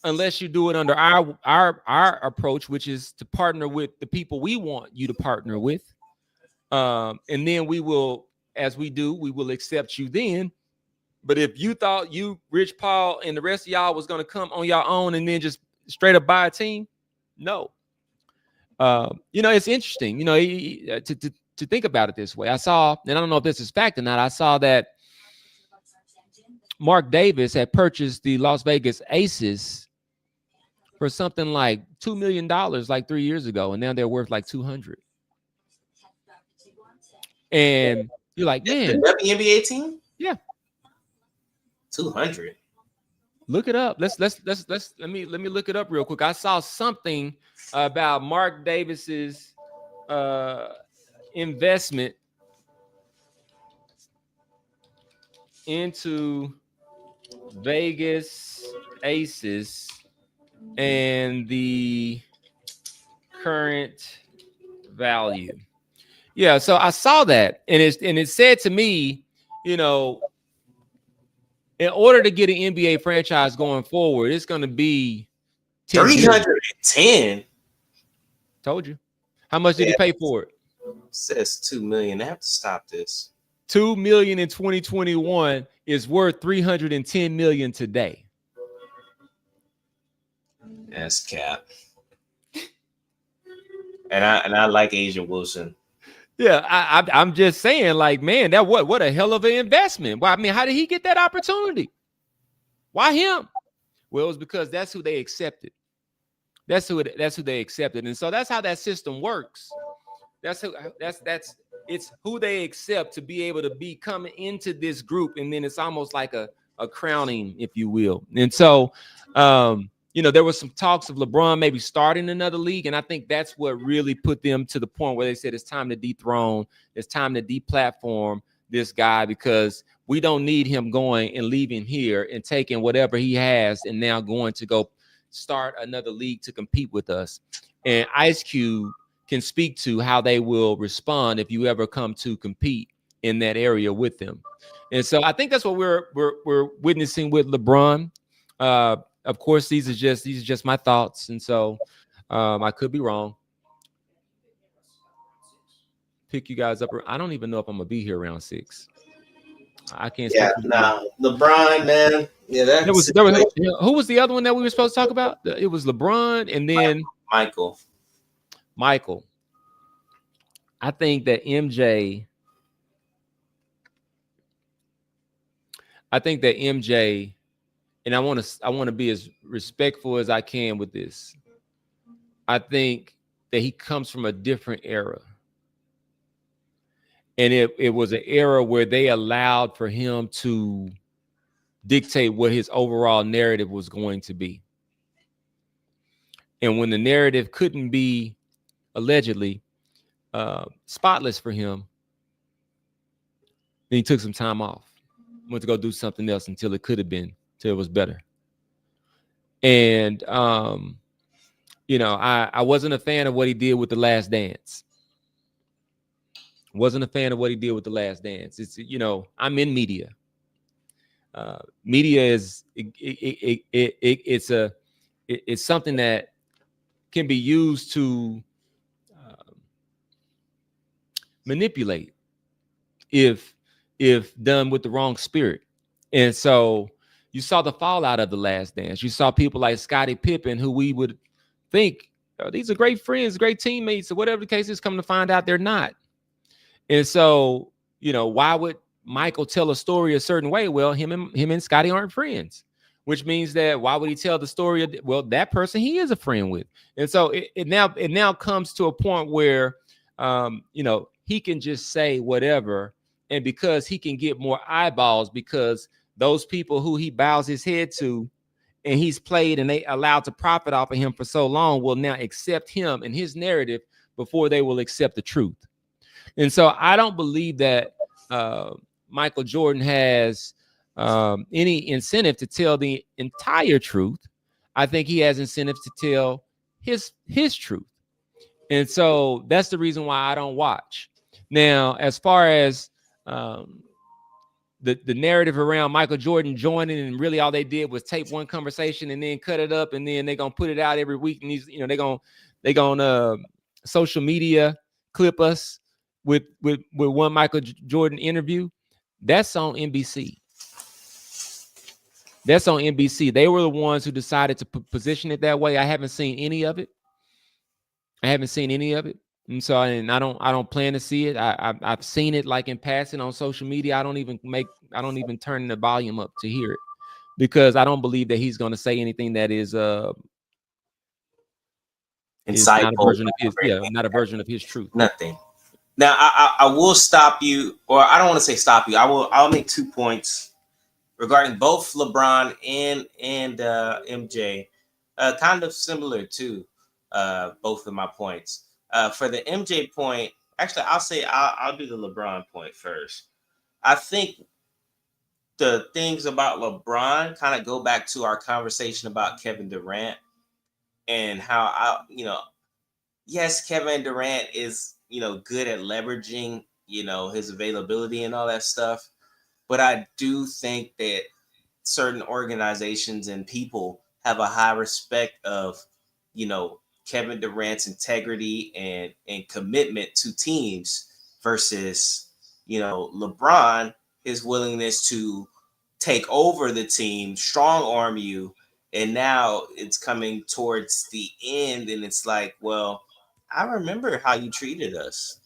unless you do it under our approach, which is to partner with the people we want you to partner with. And then we will, as we do, we will accept you then. But if you thought you, Rich Paul, and the rest of y'all was going to come on your own and then just straight up buy a team, no. It's interesting, to think about it this way. I saw, and I don't know if this is fact or not, I saw that Mark Davis had purchased the Las Vegas Aces for something like $2 million like 3 years ago, and now they're worth like 200. And you're like, man, the WNBA team? Yeah. 200. Look it up. Let me look it up real quick. I saw something about Mark Davis's investment into Vegas Aces and the current value. Yeah, so I saw that, and it said to me, in order to get an NBA franchise going forward, it's going to be 310. Told you. How much did he pay for it? Says $2 million. They have to stop this. $2 million in 2021 is worth $310 million today. That's cap. And I like Asia Wilson. Yeah, I'm just saying, like, man, that what a hell of an investment. Well, I mean, how did he get that opportunity? Why him? Well, it's because that's who they accepted. That's who they accepted. And so that's how that system works. That's it's who they accept to be able to be coming into this group, and then it's almost like a crowning, if you will. And so there was some talks of LeBron maybe starting another league, and I think that's what really put them to the point where they said it's time to dethrone, it's time to deplatform this guy, because we don't need him going and leaving here and taking whatever he has and now going to go start another league to compete with us. And Ice Cube can speak to how they will respond if you ever come to compete in that area with them. And so I think that's what we're witnessing with LeBron. Of course, these are just my thoughts, and so I could be wrong. Pick you guys up. I don't even know if I'm gonna be here around 6. I can't Yeah, speak for you. nah, LeBron, man. Yeah, There that was there was situation. who was the other one that we were supposed to talk about? It was LeBron and then Michael. Michael. I think that MJ. I think that MJ, and I want to be as respectful as I can with this. I think that he comes from a different era. And it was an era where they allowed for him to dictate what his overall narrative was going to be. And when the narrative couldn't be allegedly spotless for him, then he took some time off, went to go do something else until it could have been, till it was better. And I wasn't a fan of what he did with The Last Dance. Wasn't a fan of what he did with The Last Dance. It's I'm in media. Media is it's something that can be used to manipulate if done with the wrong spirit. And so you saw the fallout of The Last Dance. You saw people like Scottie Pippen, who we would think these are great friends, great teammates, or whatever the case is, come to find out they're not. And so, why would Michael tell a story a certain way? Well, him and Scottie aren't friends, which means that why would he tell the story of, well, that person he is a friend with? And so it now comes to a point where he can just say whatever, and because he can get more eyeballs, because those people who he bows his head to and he's played and they allowed to profit off of him for so long will now accept him and his narrative before they will accept the truth. And so I don't believe that Michael Jordan has any incentive to tell the entire truth. I think he has incentives to tell his truth. And so that's the reason why I don't watch. Now, as far as the narrative around Michael Jordan joining, and really all they did was tape one conversation and then cut it up, and then they're gonna put it out every week, and they're gonna social media clip us with one Michael Jordan interview. That's on NBC. That's on NBC. They were the ones who decided to position it that way. I haven't seen any of it. And so I don't plan to see it. I've seen it like in passing on social media. I don't even turn the volume up to hear it, because I don't believe that he's going to say anything that is not a Insightful. version of not a version of his truth. Nothing. Now I will stop you, or I don't want to say stop you. I'll make 2 points regarding both LeBron and MJ. Kind of similar to both of my points. For the MJ point, actually, I'll do the LeBron point first. I think the things about LeBron kind of go back to our conversation about Kevin Durant, and how yes, Kevin Durant is good at leveraging his availability and all that stuff, but I do think that certain organizations and people have a high respect of Kevin Durant's integrity and commitment to teams versus LeBron, his willingness to take over the team, strong arm you, and now it's coming towards the end, and it's like, well, I remember how you treated us.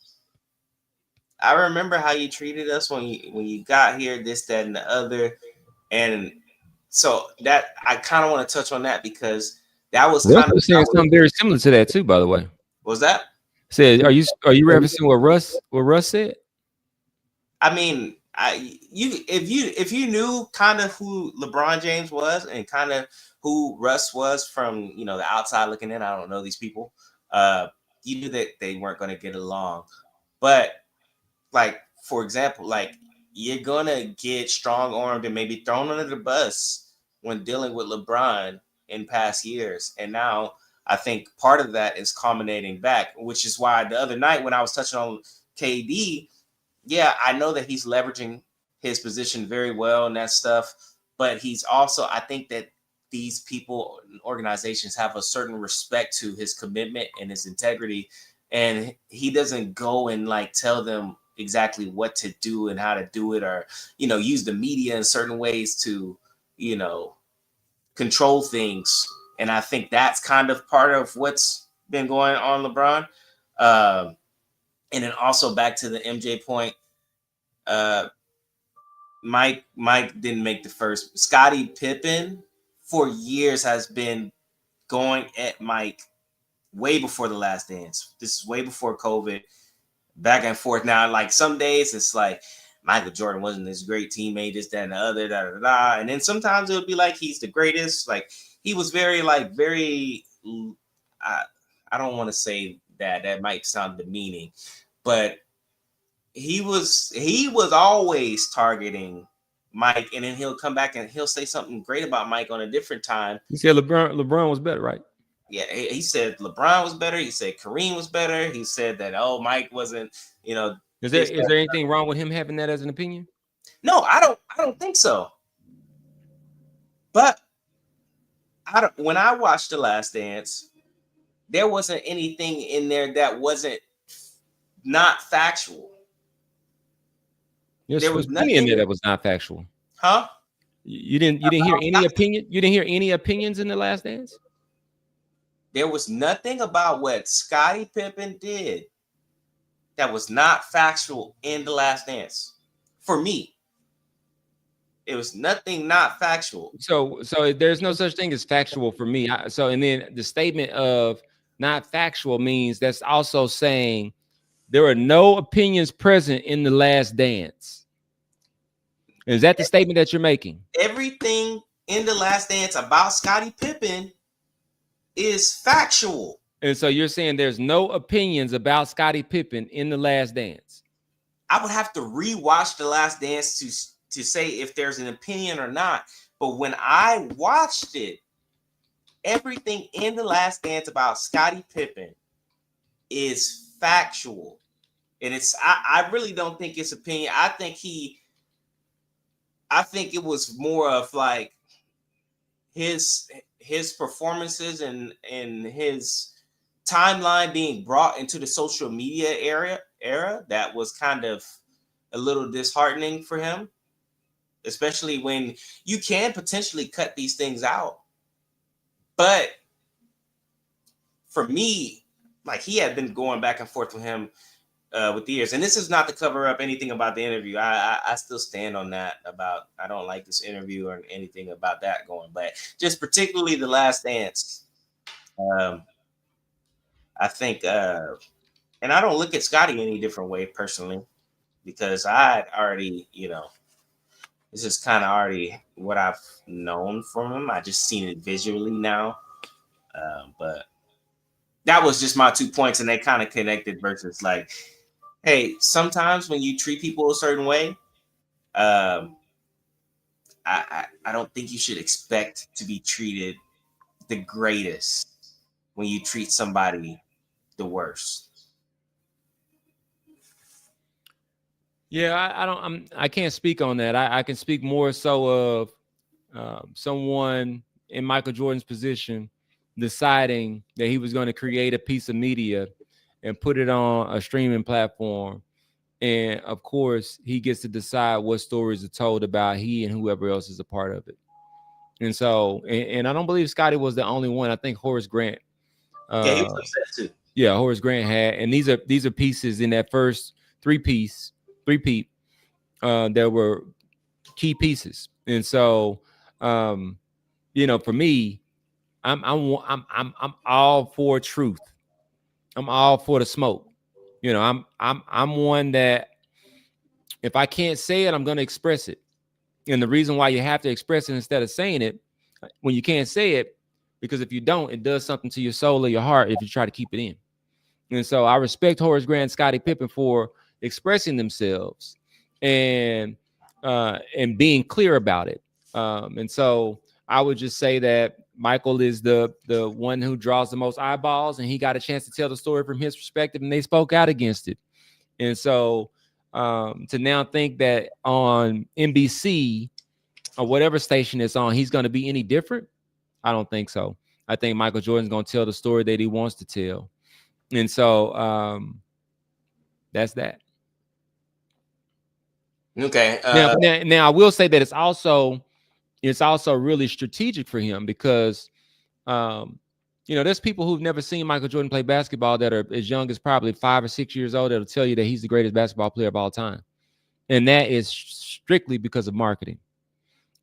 I remember how you treated us when you got here, this, that, and the other. And So that I kind of want to touch on that because that was Russ kind of was saying something very similar to that too, by the way. was that. Said, are you referencing what Russ said? I mean, if you knew kind of who LeBron James was and kind of who Russ was from the outside looking in, I don't know these people. Uh, you knew that they weren't going to get along, but like for example, like you're gonna get strong armed and maybe thrown under the bus when dealing with LeBron in past years, and now I think part of that is culminating back, which is why the other night when I was touching on KD, yeah, I know that he's leveraging his position very well and that stuff, but he's also, I think that these people and organizations have a certain respect to his commitment and his integrity, and he doesn't go and like tell them exactly what to do and how to do it, or use the media in certain ways to you know control things. And I think that's kind of part of what's been going on LeBron. um, and then also back to the MJ point, uh, Mike didn't make the first. Scottie Pippen for years has been going at Mike way before the last dance. This is way before COVID. Back and forth. Now, like some days it's like Michael Jordan wasn't this great teammate, this, that, and the other, da da da. And then sometimes it would be like he's the greatest. Like he was very I, I don't want to say that. That might sound demeaning, but he was always targeting Mike, and then he'll come back and he'll say something great about Mike on a different time. He said LeBron was better, right? Yeah, he said LeBron was better. He said Kareem was better. He said that Mike wasn't, Is this. there anything wrong with him having that as an opinion? No, I don't think so. But I don't. When I watched The Last Dance, there wasn't anything in there that wasn't not factual. Yes, There there's was plenty in nothing, there that was not factual. huh? You didn't hear any opinion. You didn't hear any opinions in the Last Dance. There was nothing about what Scottie Pippen did that was not factual in The Last Dance. For me, it was nothing not factual. So there's no such thing as factual for me. And then the statement of not factual means that's also saying there are no opinions present in the Last Dance. Is that the statement that you're making? Everything in The Last Dance about Scottie Pippen is factual. And so you're saying there's no opinions about Scottie Pippen in the Last Dance. I would have to rewatch The Last Dance to say if there's an opinion or not. But when I watched it, everything in The Last Dance about Scottie Pippen is factual. And I really don't think it's opinion. I think it was more of like his his performances and his timeline being brought into the social media era that was kind of a little disheartening for him, especially when you can potentially cut these things out. But for me, like he had been going back and forth with him with the years, and this is not to cover up anything about the interview. I still stand on that. About I don't like this interview or anything about that going, but just particularly The Last Dance. Um, I think, and I don't look at Scotty any different way personally because I already, this is kind of already what I've known from him. I just seen it visually now. But that was just my 2 points, and they kind of connected versus like, hey, sometimes when you treat people a certain way, um, I don't think you should expect to be treated the greatest when you treat somebody the worst. Yeah, I don't. I can't speak on that. I can speak more so of someone in Michael Jordan's position deciding that he was going to create a piece of media and put it on a streaming platform. And of course, he gets to decide what stories are told about he and whoever else is a part of it. And so, and I don't believe Scotty was the only one. I think Horace Grant. Yeah, he was Uh, upset too. yeah, Horace Grant had, and these are pieces in that first three peat that were key pieces. And so um, for me, I'm all for truth. I'm all for the smoke. I'm one that if I can't say it, I'm going to express it. And the reason why you have to express it instead of saying it when you can't say it, because if you don't, it does something to your soul or your heart if you try to keep it in. And so I respect Horace Grant and Scottie Pippen for expressing themselves and being clear about it. And so I would just say that Michael is the one who draws the most eyeballs, and he got a chance to tell the story from his perspective, and they spoke out against it. And so to now think that on NBC or whatever station it's on, he's going to be any different, I don't think so. I think Michael Jordan's going to tell the story that he wants to tell. And so that's that. Okay. Now I will say that it's also really strategic for him because um, there's people who've never seen Michael Jordan play basketball that are as young as probably 5 or 6 years old that'll tell you that he's the greatest basketball player of all time, and that is strictly because of marketing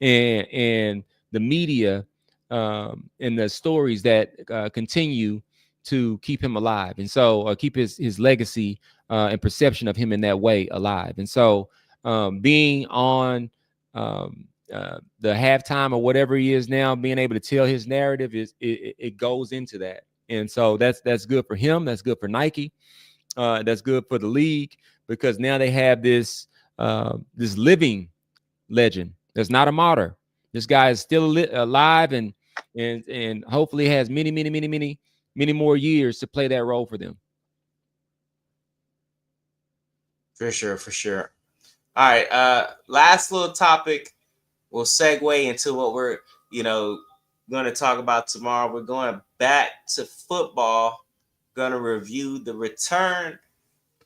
and the media and the stories that continue to keep him alive, and so keep his legacy and perception of him in that way alive. And so being on the halftime or whatever he is now, being able to tell his narrative it goes into that, and so that's good for him. That's good for Nike. That's good for the league because now they have this living legend. That's not a martyr. This guy is still alive and hopefully has many, many, many, many, many more years to play that role for them. For sure, for sure. All right. Last little topic. We'll segue into what we're, you know, going to talk about tomorrow. We're going back to football. Going to review the return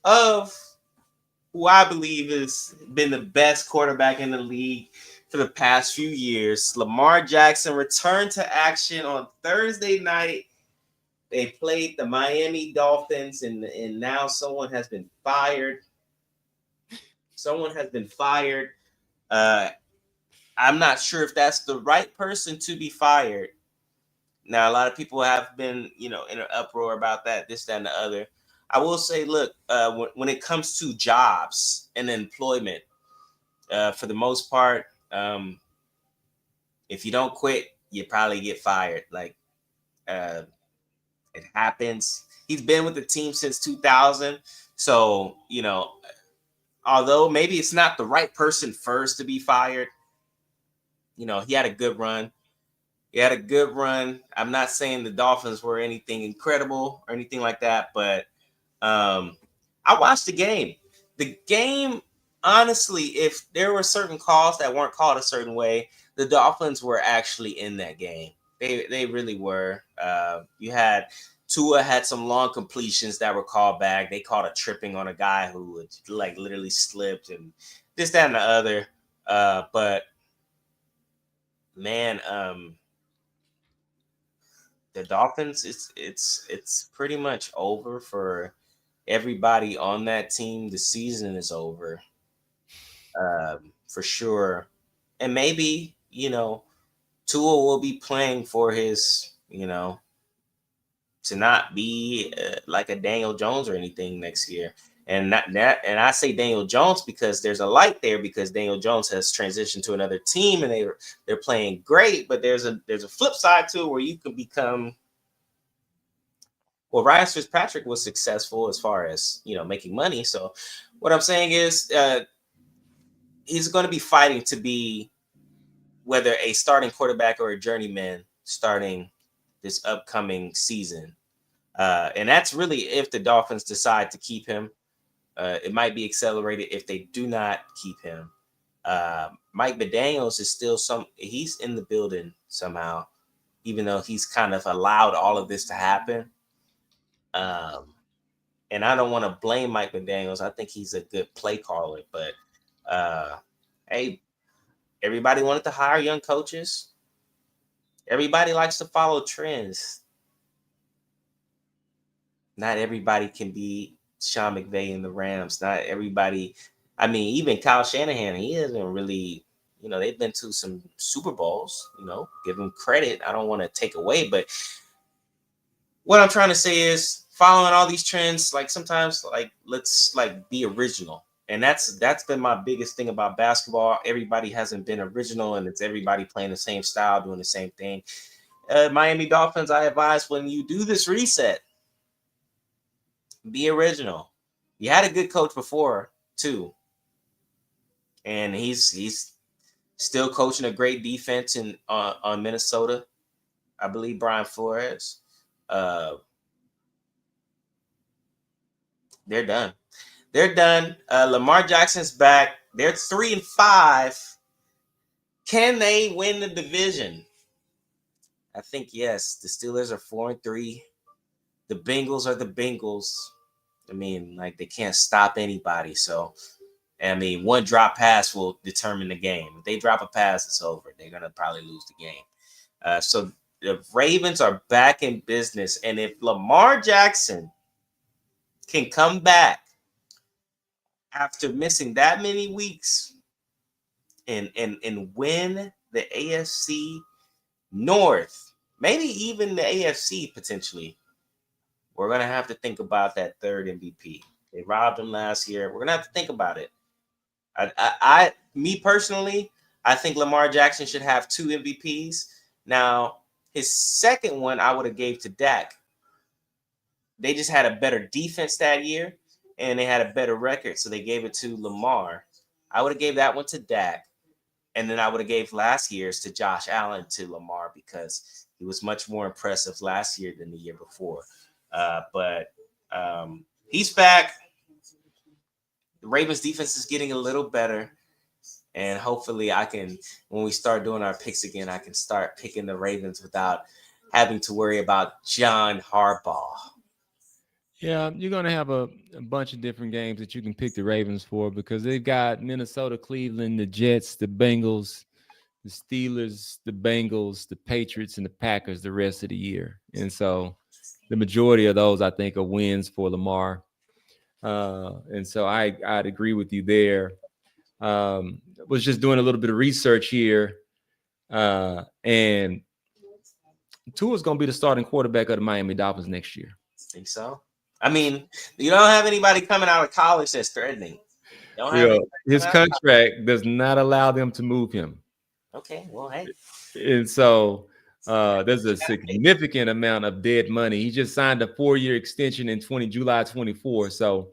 of who I believe has been the best quarterback in the league for the past few years. Lamar Jackson returned to action on Thursday night. They played the Miami Dolphins, and now someone has been fired. Someone has been fired. Uh, I'm not sure if that's the right person to be fired. Now, a lot of people have been, in an uproar about that, this, that, and the other. I will say, look, when it comes to jobs and employment, for the most part, if you don't quit, you probably get fired. Like, uh, it happens. He's been with the team since 2000. So, although maybe it's not the right person first to be fired, he had a good run. He had a good run. I'm not saying the Dolphins were anything incredible or anything like that, but I watched the game. The game, honestly, if there were certain calls that weren't called a certain way, the Dolphins were actually in that game. They really were. You had Tua had some long completions that were called back. They called a tripping on a guy who had, like, literally slipped and this, that, and the other. But man, the Dolphins, it's pretty much over for everybody on that team. The season is over, for sure. And maybe, Tua will be playing for his, to not be like a Daniel Jones or anything next year. And and I say Daniel Jones because there's a light there because Daniel Jones has transitioned to another team and they're playing great, but there's a flip side to it where you can become. Well, Ryan Fitzpatrick was successful as far as making money. So what I'm saying is he's going to be fighting to be whether a starting quarterback or a journeyman starting this upcoming season. And that's really if the Dolphins decide to keep him. It might be accelerated if they do not keep him. Mike McDaniels is still he's in the building somehow, even though he's kind of allowed all of this to happen. Um, and I don't want to blame Mike McDaniels. I think he's a good play caller, but hey, everybody wanted to hire young coaches. Everybody likes to follow trends. Not everybody can be Sean McVay in the Rams. Not everybody. I mean, even Kyle Shanahan, he doesn't really. they've been to some Super Bowls. Give them credit. I don't want to take away, but what I'm trying to say is following all these trends, like sometimes like let's like be original. And that's been my biggest thing about basketball. Everybody hasn't been original and it's everybody playing the same style, doing the same thing. Miami Dolphins, I advise when you do this reset, be original. You had a good coach before too, and he's still coaching a great defense in on Minnesota. I believe Brian Flores. Uh, they're done. They're done. Lamar Jackson's back. They're 3-5. Can they win the division? I think yes. The Steelers are 4-3. The Bengals are the Bengals. I mean, like they can't stop anybody. So, I mean, one drop pass will determine the game. If they drop a pass, it's over. They're gonna probably lose the game. So the Ravens are back in business, and if Lamar Jackson can come back after missing that many weeks and win the AFC North, maybe even the AFC potentially, we're gonna have to think about that third MVP. They robbed him last year. We're gonna have to think about it. Me personally, I think Lamar Jackson should have two MVPs. Now, his second one I would have gave to Dak. They just had a better defense that year, and they had a better record, so they gave it to Lamar. I would have gave that one to Dak, and then I would have gave last year's to Josh Allen to Lamar because he was much more impressive last year than the year before. But he's back. The Ravens defense is getting a little better. And hopefully I can, when we start doing our picks again, I can start picking the Ravens without having to worry about John Harbaugh. Yeah, you're gonna have a bunch of different games that you can pick the Ravens for because they've got Minnesota, Cleveland, the Jets, the Bengals, the Steelers, the Bengals, the Patriots, and the Packers the rest of the year. And so the majority of those I think are wins for Lamar. And so I'd agree with you there. Was just doing a little bit of research here, and Tua's going to be the starting quarterback of the Miami Dolphins next year. Think so? I mean, you don't have anybody coming out of college that's threatening. Don't have his contract does not allow them to move him. Okay, well, hey. And so there's a significant amount of dead money. He just signed a 4-year extension in July 24. So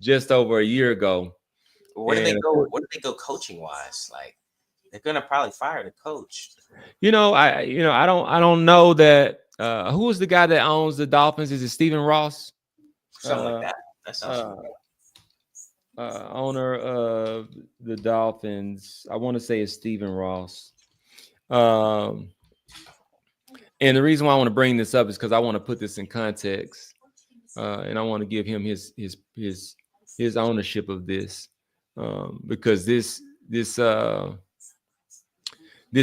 just over a year ago. Where do they go? Where do they go coaching wise? Like they're gonna probably fire the coach. I don't know that. Who was the guy that owns the Dolphins? Is it Stephen Ross? Something like that. That sounds owner of the Dolphins. I want to say it's Stephen Ross. And the reason why I want to bring this up is because I want to put this in context, and I want to give him his ownership of this, because this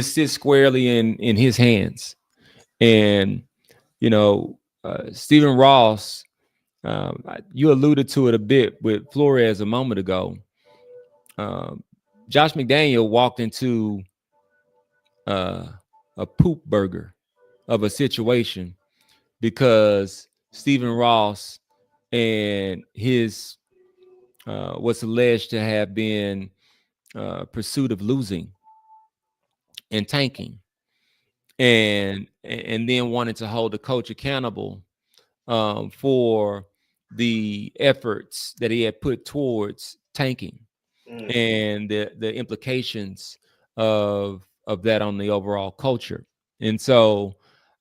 sits squarely in his hands. And Stephen Ross, you alluded to it a bit with Flores a moment ago. Josh McDaniel walked into a poop burger of a situation because Stephen Ross and his what's alleged to have been pursuit of losing and tanking, and then wanted to hold the coach accountable for the efforts that he had put towards tanking and the implications of that on the overall culture. And so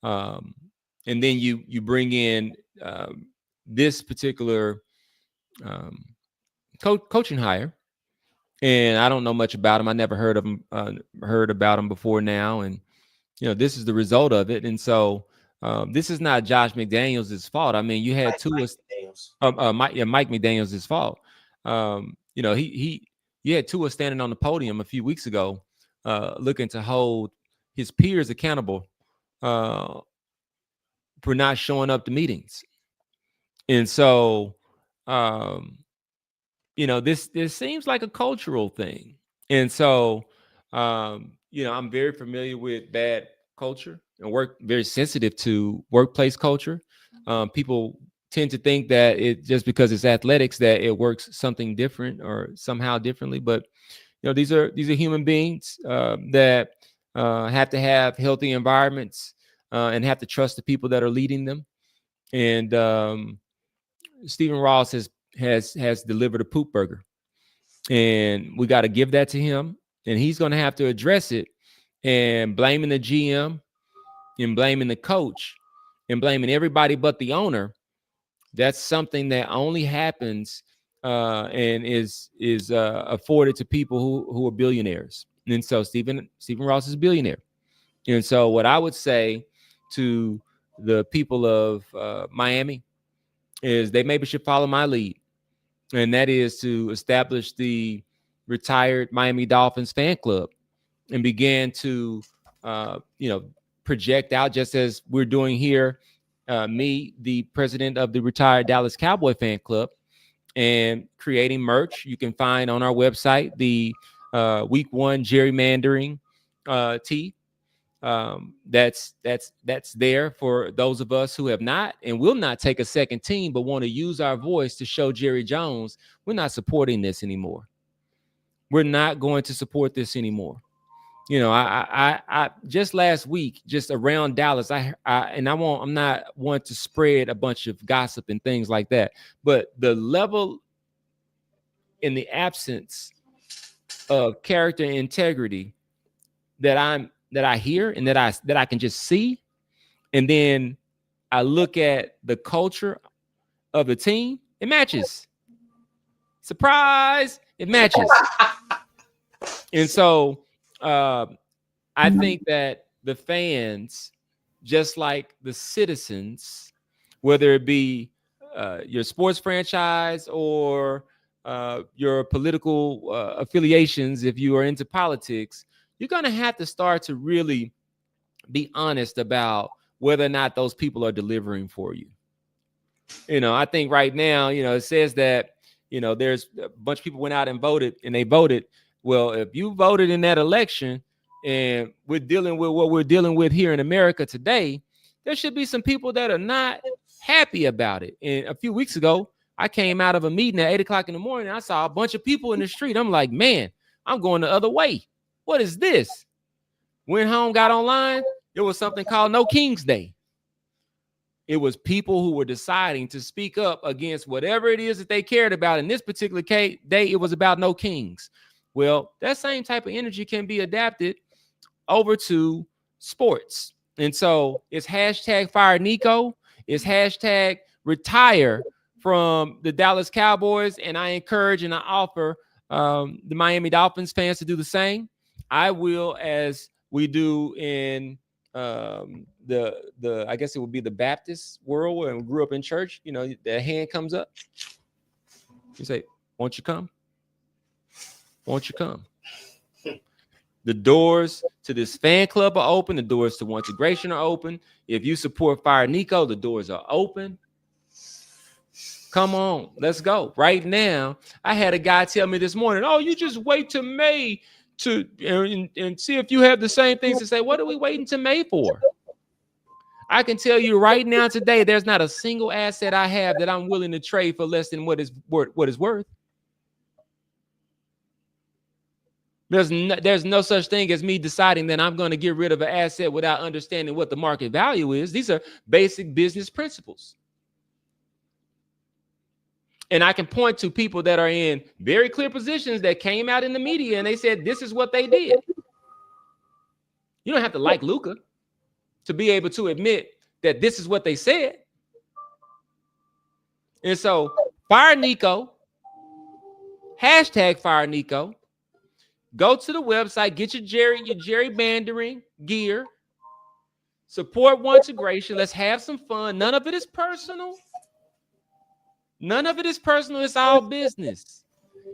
and then you bring in this particular coaching hire, and I don't know much about him. I never heard about him before now, and this is the result of it. And so this is not Josh McDaniels' fault. I mean, you had Mike McDaniels' fault. You had Tua standing on the podium a few weeks ago, looking to hold his peers accountable for not showing up to meetings. And so, this seems like a cultural thing. And so, I'm very familiar with bad culture and work very sensitive to workplace culture. People tend to think that it just because it's athletics that it works something different or somehow differently. But these are human beings that have to have healthy environments and have to trust the people that are leading them. And Stephen Ross has delivered a poop burger, and we got to give that to him, and he's going to have to address it. And blaming the GM and blaming the coach and blaming everybody but the owner, that's something that only happens and is afforded to people who are billionaires. And so Stephen Ross is a billionaire. And so what I would say to the people of Miami is they maybe should follow my lead, and that is to establish the retired Miami Dolphins fan club and began to, project out, just as we're doing here. Me, the president of the retired Dallas Cowboy fan club, and creating merch. You can find on our website the Week One gerrymandering tee. That's there for those of us who have not and will not take a second team, but want to use our voice to show Jerry Jones we're not supporting this anymore. We're not going to support this anymore. I just last week, just around Dallas, I'm not one to spread a bunch of gossip and things like that, but the level in the absence of character and integrity that I hear and that I can just see, and then I look at the culture of the team, it matches. Surprise, it matches. And so I think that the fans, just like the citizens, whether it be your sports franchise or your political affiliations, if you are into politics, you're going to have to start to really be honest about whether or not those people are delivering for you. I think right now, it says that, there's a bunch of people went out and voted, and they voted. Well, if you voted in that election and we're dealing with what we're dealing with here in America today, there should be some people that are not happy about it. And a few weeks ago, I came out of a meeting at 8 o'clock in the morning. I saw a bunch of people in the street. I'm like, man, I'm going the other way. What is this? Went home, got online. There was something called No King's Day. It was people who were deciding to speak up against whatever it is that they cared about. In this particular day, it was about no kings. Well, that same type of energy can be adapted over to sports. And so it's hashtag fire Nico. It's hashtag retire from the Dallas Cowboys. And I encourage and I offer the Miami Dolphins fans to do the same. I will, as we do in the I guess it would be the Baptist world where we grew up in church. The hand comes up. You say, won't you come? Won't you come? The doors to this fan club are open. The doors to One Integration are open. If you support Fire Nico, the doors are open. Come on, let's go. Right now, I had a guy tell me this morning, oh, you just wait till May to and see if you have the same things to say. What are we waiting to May for? I can tell you right now today, there's not a single asset I have that I'm willing to trade for less than what is worth. There's no such thing as me deciding that I'm going to get rid of an asset without understanding what the market value is. These are basic business principles. And I can point to people that are in very clear positions that came out in the media and they said, this is what they did. You don't have to like Luka to be able to admit that this is what they said. And so fire Nico, hashtag fire Nico. Go to the website, get your gerrymandering gear, support One Integration. Let's have some fun. None of it is personal. None of it is personal. It's all business.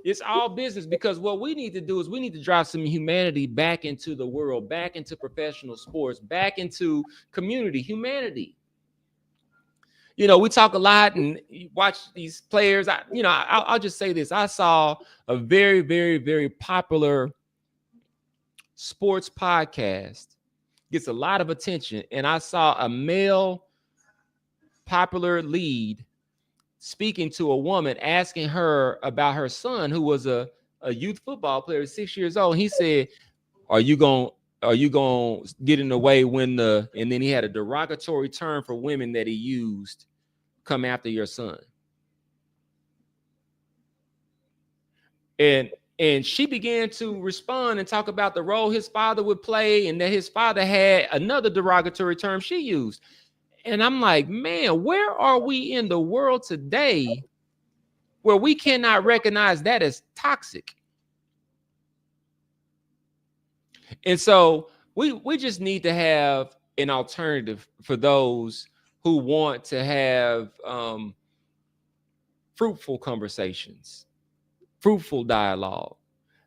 It's all business, because what we need to do is we need to drive some humanity back into the world, back into professional sports, back into community, humanity. We talk a lot and watch these players. I'll just say this. I saw a very, very, very popular sports podcast gets a lot of attention, and I saw a male popular lead speaking to a woman, asking her about her son, who was a youth football player, 6 years old. He said, "Are you going? Are you going to get in the way when the?" And then he had a derogatory term for women that he used. Come after your son. And and she began to respond and talk about the role his father would play, and that his father had another derogatory term she used. And I'm like, man, where are we in the world today where we cannot recognize that as toxic? And so we just need to have an alternative for those who want to have fruitful conversations, fruitful dialogue.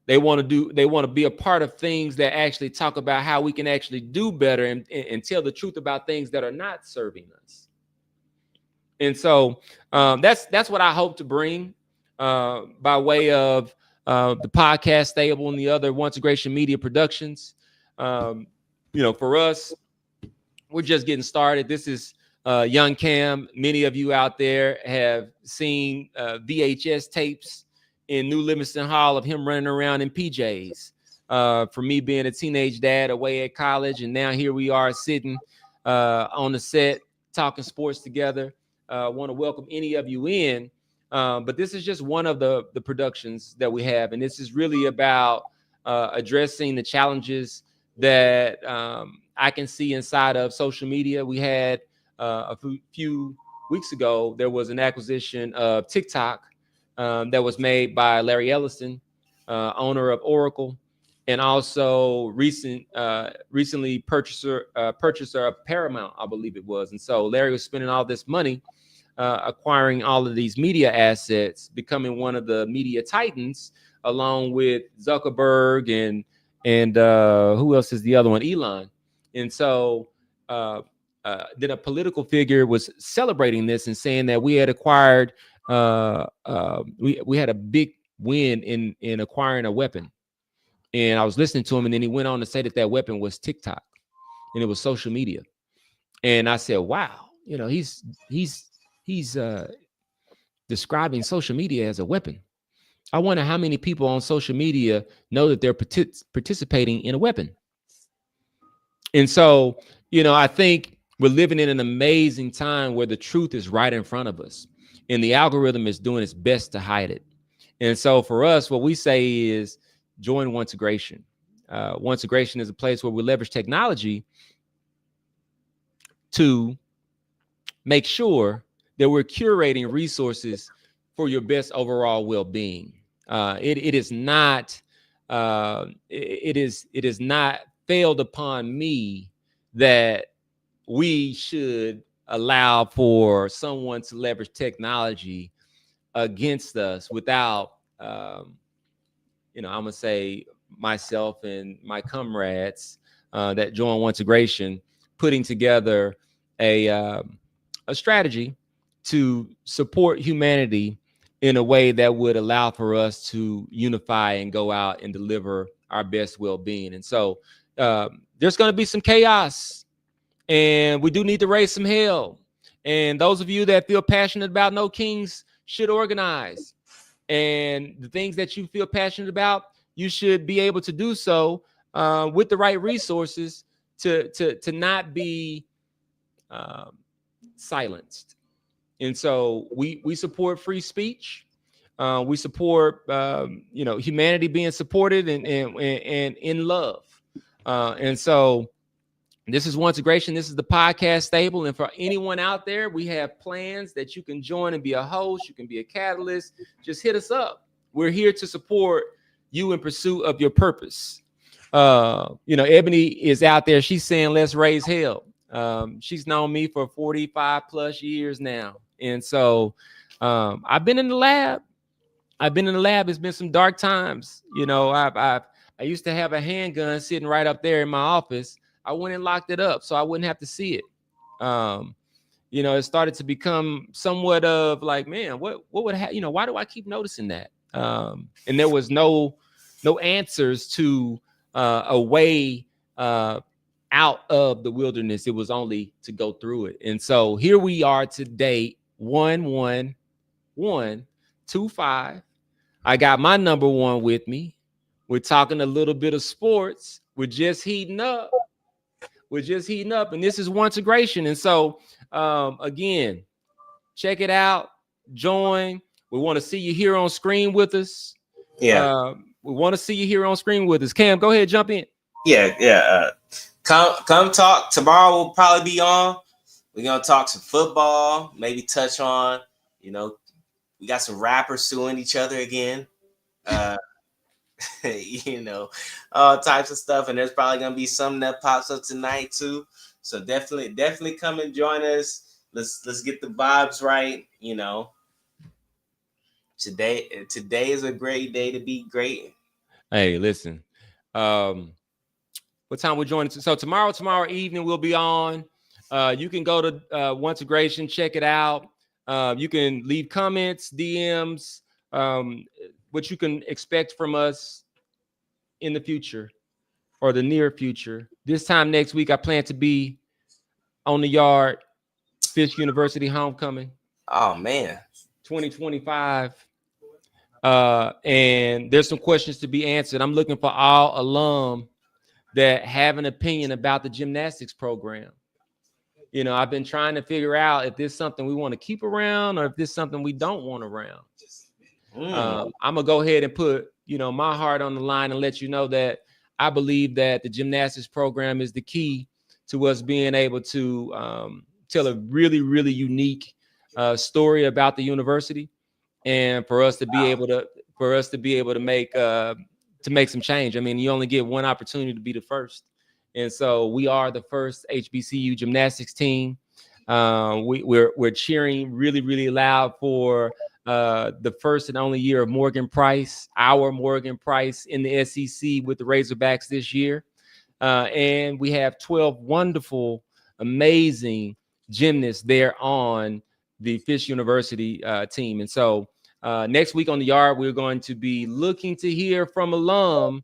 They want to be a part of things that actually talk about how we can actually do better, and tell the truth about things that are not serving us. And so that's what I hope to bring by way of the podcast stable and the other Once Integration Media Productions. For us, we're just getting started. This is Young Cam. Many of you out there have seen VHS tapes in New Livingston Hall of him running around in PJs. For me being a teenage dad away at college, and now here we are sitting on the set talking sports together. Want to welcome any of you in, but this is just one of the productions that we have, and this is really about addressing the challenges that I can see inside of social media. We had a few weeks ago, there was an acquisition of TikTok that was made by Larry Ellison, owner of Oracle, and also recently purchaser of Paramount, I believe it was. And so Larry was spending all this money acquiring all of these media assets, becoming one of the media titans, along with Zuckerberg and who else is the other one? Elon. And so then a political figure was celebrating this and saying that we had acquired we had a big win in acquiring a weapon. And I was listening to him, and then he went on to say that weapon was TikTok, and it was social media. And I said, wow, he's describing social media as a weapon. I wonder how many people on social media know that they're participating in a weapon. And so, I think we're living in an amazing time where the truth is right in front of us, and the algorithm is doing its best to hide it. And so for us, what we say is join Once Integration. Once Integration is a place where we leverage technology to make sure that we're curating resources for your best overall well-being. It is not failed upon me that we should allow for someone to leverage technology against us without I'm gonna say myself and my comrades that join Once Integration putting together a strategy to support humanity in a way that would allow for us to unify and go out and deliver our best well-being. And so there's going to be some chaos, and we do need to raise some hell. And those of you that feel passionate about No Kings should organize. And the things that you feel passionate about, you should be able to do so with the right resources to not be silenced. And so we support free speech. We support humanity being supported and in love. And so this is Once Integration. This is the podcast stable. And for anyone out there, we have plans that you can join and be a host. You can be a catalyst. Just hit us up. We're here to support you in pursuit of your purpose. Ebony is out there. She's saying, let's raise hell. She's known me for 45 plus years now. And so I've been in the lab. It's been some dark times. I used to have a handgun sitting right up there in my office. I went and locked it up so I wouldn't have to see it. It started to become somewhat of like, man, what would happen? Why do I keep noticing that? And there was no answers to a way out of the wilderness. It was only to go through it. And so here we are today, 1-1-1-2-5. I got my number one with me. We're talking a little bit of sports. We're just heating up. We're just heating up. And this is one integration. And so, again, check it out. Join. We want to see you here on screen with us. Yeah, We want to see you here on screen with us. Cam, go ahead, jump in. yeah. Come talk tomorrow. We'll probably be on. We're gonna talk some football. Maybe touch on. You know, we got some rappers suing each other again. Uh, you know, all types of stuff. And there's probably gonna be something that pops up tonight too. So definitely come and join us. Let's get the vibes right. You know, today is a great day to be great. Hey, listen. Um, what time we're joining? So tomorrow evening we'll be on. You can go to One Integration, check it out. You can leave comments, DMs, what you can expect from us in the future or the near future. This time next week, I plan to be on the yard, Fisk University homecoming Oh man. 2025. And there's some questions to be answered. I'm looking for all alum that have an opinion about the gymnastics program. You know, I've been trying to figure out if this is something we want to keep around or if this is something we don't want around. I'm gonna go ahead and put, my heart on the line and let you know that I believe that the gymnastics program is the key to us being able to tell a really, really unique story about the university, and for us to be able to make some change. I mean, you only get one opportunity to be the first, and so we are the first HBCU gymnastics team. We're cheering really, really loud for the first and only year of Morgan Price, our Morgan Price in the SEC with the Razorbacks this year. And we have 12 wonderful, amazing gymnasts there on the Fisk University team. And so next week on the yard, we're going to be looking to hear from alum,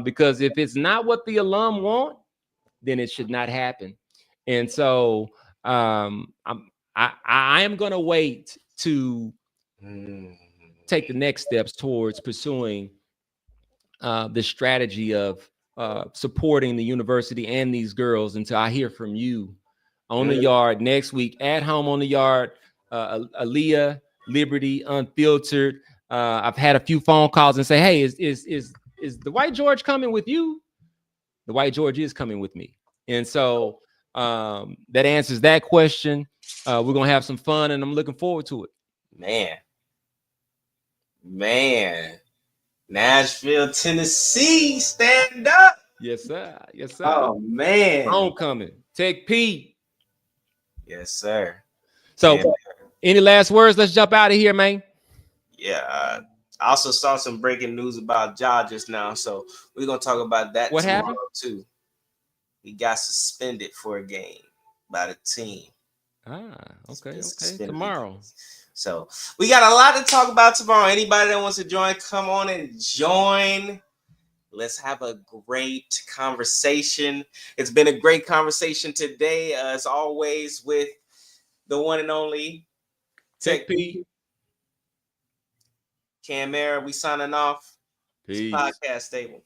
because if it's not what the alum want, then it should not happen. And so I am going to wait to take the next steps towards pursuing the strategy of supporting the university and these girls until I hear from you on the yard next week, at home on the yard. Aaliyah, Liberty, Unfiltered. I've had a few phone calls and say, "Hey, is the White George coming with you?" The White George is coming with me, and so that answers that question. We're gonna have some fun, and I'm looking forward to it. Man, Nashville, Tennessee, stand up. Yes, sir. Yes, sir. Oh man, Homecoming, Tech Pete. Yes, sir. So, Man. Any last words? Let's jump out of here, man. Yeah. I also saw some breaking news about Ja just now, so we're gonna talk about that What tomorrow happened? too. He got suspended for a game by the team. Okay. Tomorrow. So we got a lot to talk about tomorrow. Anybody that wants to join, come on and join. Let's have a great conversation. It's been a great conversation today, as always, with the one and only Tech P. Camera. We signing off. Peace. Podcast stable.